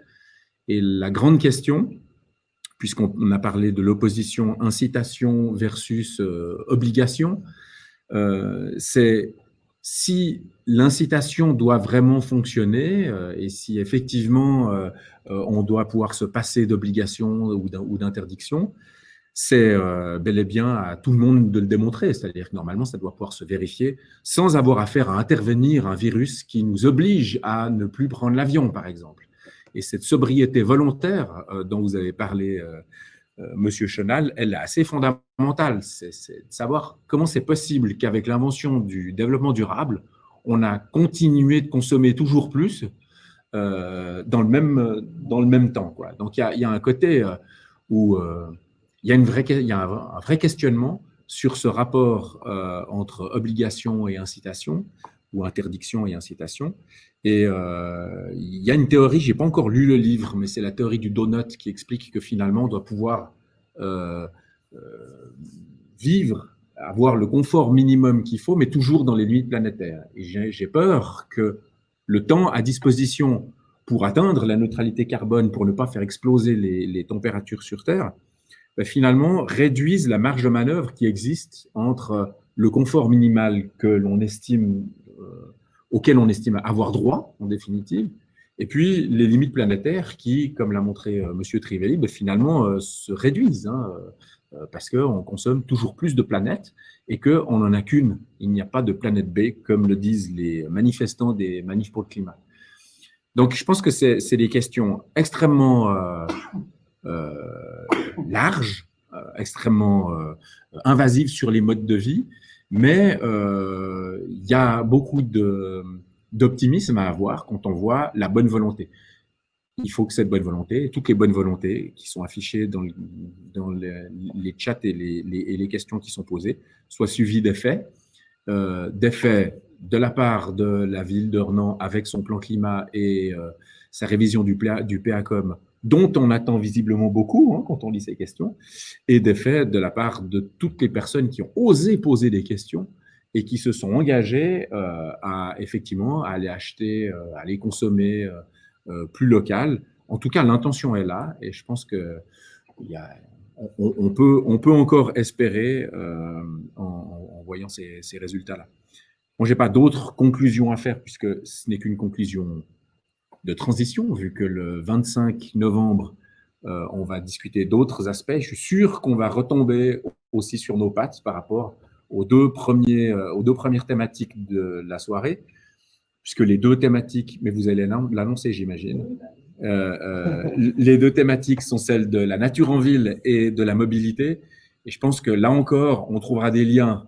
Et la grande question, puisqu'on a parlé de l'opposition incitation versus obligation, c'est si l'incitation doit vraiment fonctionner et si effectivement on doit pouvoir se passer d'obligation ou d'interdiction, c'est bel et bien à tout le monde de le démontrer. C'est-à-dire que normalement, ça doit pouvoir se vérifier sans avoir affaire à intervenir un virus qui nous oblige à ne plus prendre l'avion, par exemple. Et cette sobriété volontaire dont vous avez parlé, Monsieur Chenal, elle est assez fondamentale. C'est de savoir comment c'est possible qu'avec l'invention du développement durable, on a continué de consommer toujours plus dans le même temps, quoi. Donc, il y a un côté où il y a un vrai questionnement sur ce rapport entre obligation et incitation, ou interdiction et incitation. Et il y a une théorie, je n'ai pas encore lu le livre, mais c'est la théorie du donut qui explique que finalement, on doit pouvoir vivre, avoir le confort minimum qu'il faut, mais toujours dans les limites planétaires. Et j'ai peur que le temps à disposition pour atteindre la neutralité carbone, pour ne pas faire exploser les températures sur Terre, finalement réduise la marge de manœuvre qui existe entre le confort minimal que l'on estime, auquel on estime avoir droit, en définitive, et puis les limites planétaires qui, comme l'a montré M. Trivelli, finalement se réduisent, parce qu'on consomme toujours plus de planètes et qu'on n'en a qu'une. Il n'y a pas de planète B, comme le disent les manifestants des manifs pour le climat. Donc, je pense que c'est des questions extrêmement larges, extrêmement invasives sur les modes de vie, mais il y a beaucoup d'optimisme à avoir quand on voit la bonne volonté. Il faut que cette bonne volonté, toutes les bonnes volontés qui sont affichées dans les chats et les questions qui sont posées, soient suivies d'effets de la part de la ville de Renan avec son plan climat et sa révision du PACOM, dont on attend visiblement beaucoup quand on lit ces questions, et d'effets de la part de toutes les personnes qui ont osé poser des questions et qui se sont engagées effectivement à aller acheter, à aller consommer plus local. En tout cas, l'intention est là et je pense qu'on peut encore espérer en voyant ces résultats-là. Bon, je n'ai pas d'autres conclusions à faire puisque ce n'est qu'une conclusion de transition, vu que le 25 novembre, on va discuter d'autres aspects. Je suis sûr qu'on va retomber aussi sur nos pattes par rapport aux deux premières thématiques de la soirée, puisque les deux thématiques, mais vous allez l'annoncer, j'imagine, les deux thématiques sont celles de la nature en ville et de la mobilité. Et je pense que là encore, on trouvera des liens.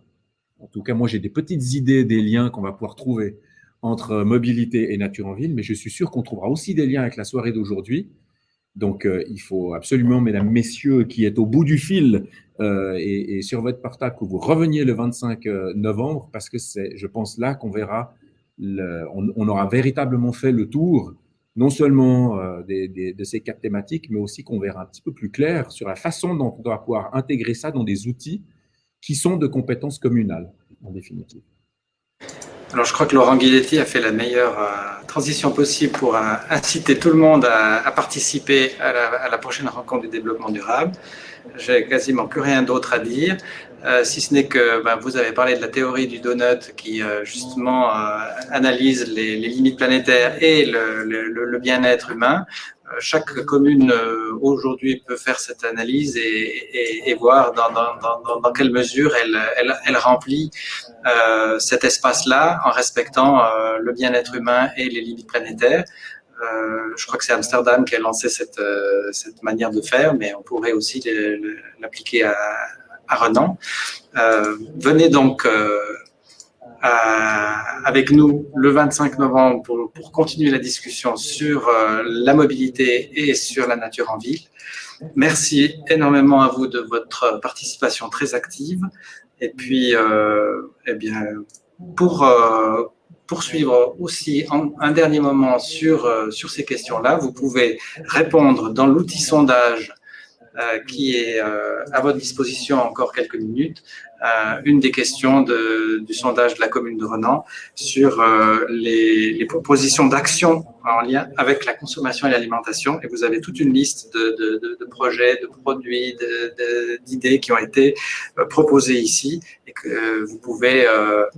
En tout cas, moi, j'ai des petites idées des liens qu'on va pouvoir trouver entre mobilité et nature en ville, mais je suis sûr qu'on trouvera aussi des liens avec la soirée d'aujourd'hui. Donc, il faut absolument, mesdames, messieurs, qui êtes au bout du fil et sur votre portable, que vous reveniez le 25 novembre, parce que c'est, je pense, là qu'on verra, on aura véritablement fait le tour, non seulement de ces 4 thématiques, mais aussi qu'on verra un petit peu plus clair sur la façon dont on doit pouvoir intégrer ça dans des outils qui sont de compétences communales, en définitive. Alors, je crois que Laurent Guidetti a fait la meilleure transition possible pour inciter tout le monde à participer à la prochaine rencontre du développement durable. J'ai quasiment plus rien d'autre à dire, si ce n'est que vous avez parlé de la théorie du donut qui justement analyse les limites planétaires et le bien-être humain. Chaque commune aujourd'hui peut faire cette analyse et voir dans quelle mesure elle remplit cet espace-là en respectant le bien-être humain et les limites planétaires. Je crois que c'est Amsterdam qui a lancé cette manière de faire, mais on pourrait aussi l'appliquer à Renan. Venez donc avec nous le 25 novembre pour continuer la discussion sur la mobilité et sur la nature en ville. Merci énormément à vous de votre participation très active. Et puis, pour poursuivre aussi un dernier moment sur ces questions-là, vous pouvez répondre dans l'outil sondage qui est à votre disposition encore quelques minutes, une des questions du sondage de la commune de Renan sur les propositions d'action en lien avec la consommation et l'alimentation. Et vous avez toute une liste de projets, de produits, d'idées qui ont été proposées ici et que vous pouvez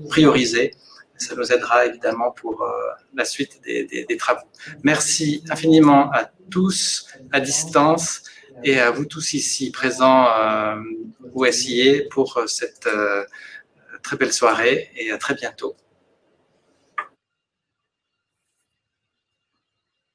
prioriser. Ça nous aidera évidemment pour la suite des travaux. Merci infiniment à tous à distance et à vous tous ici présents au SIE pour cette très belle soirée et à très bientôt.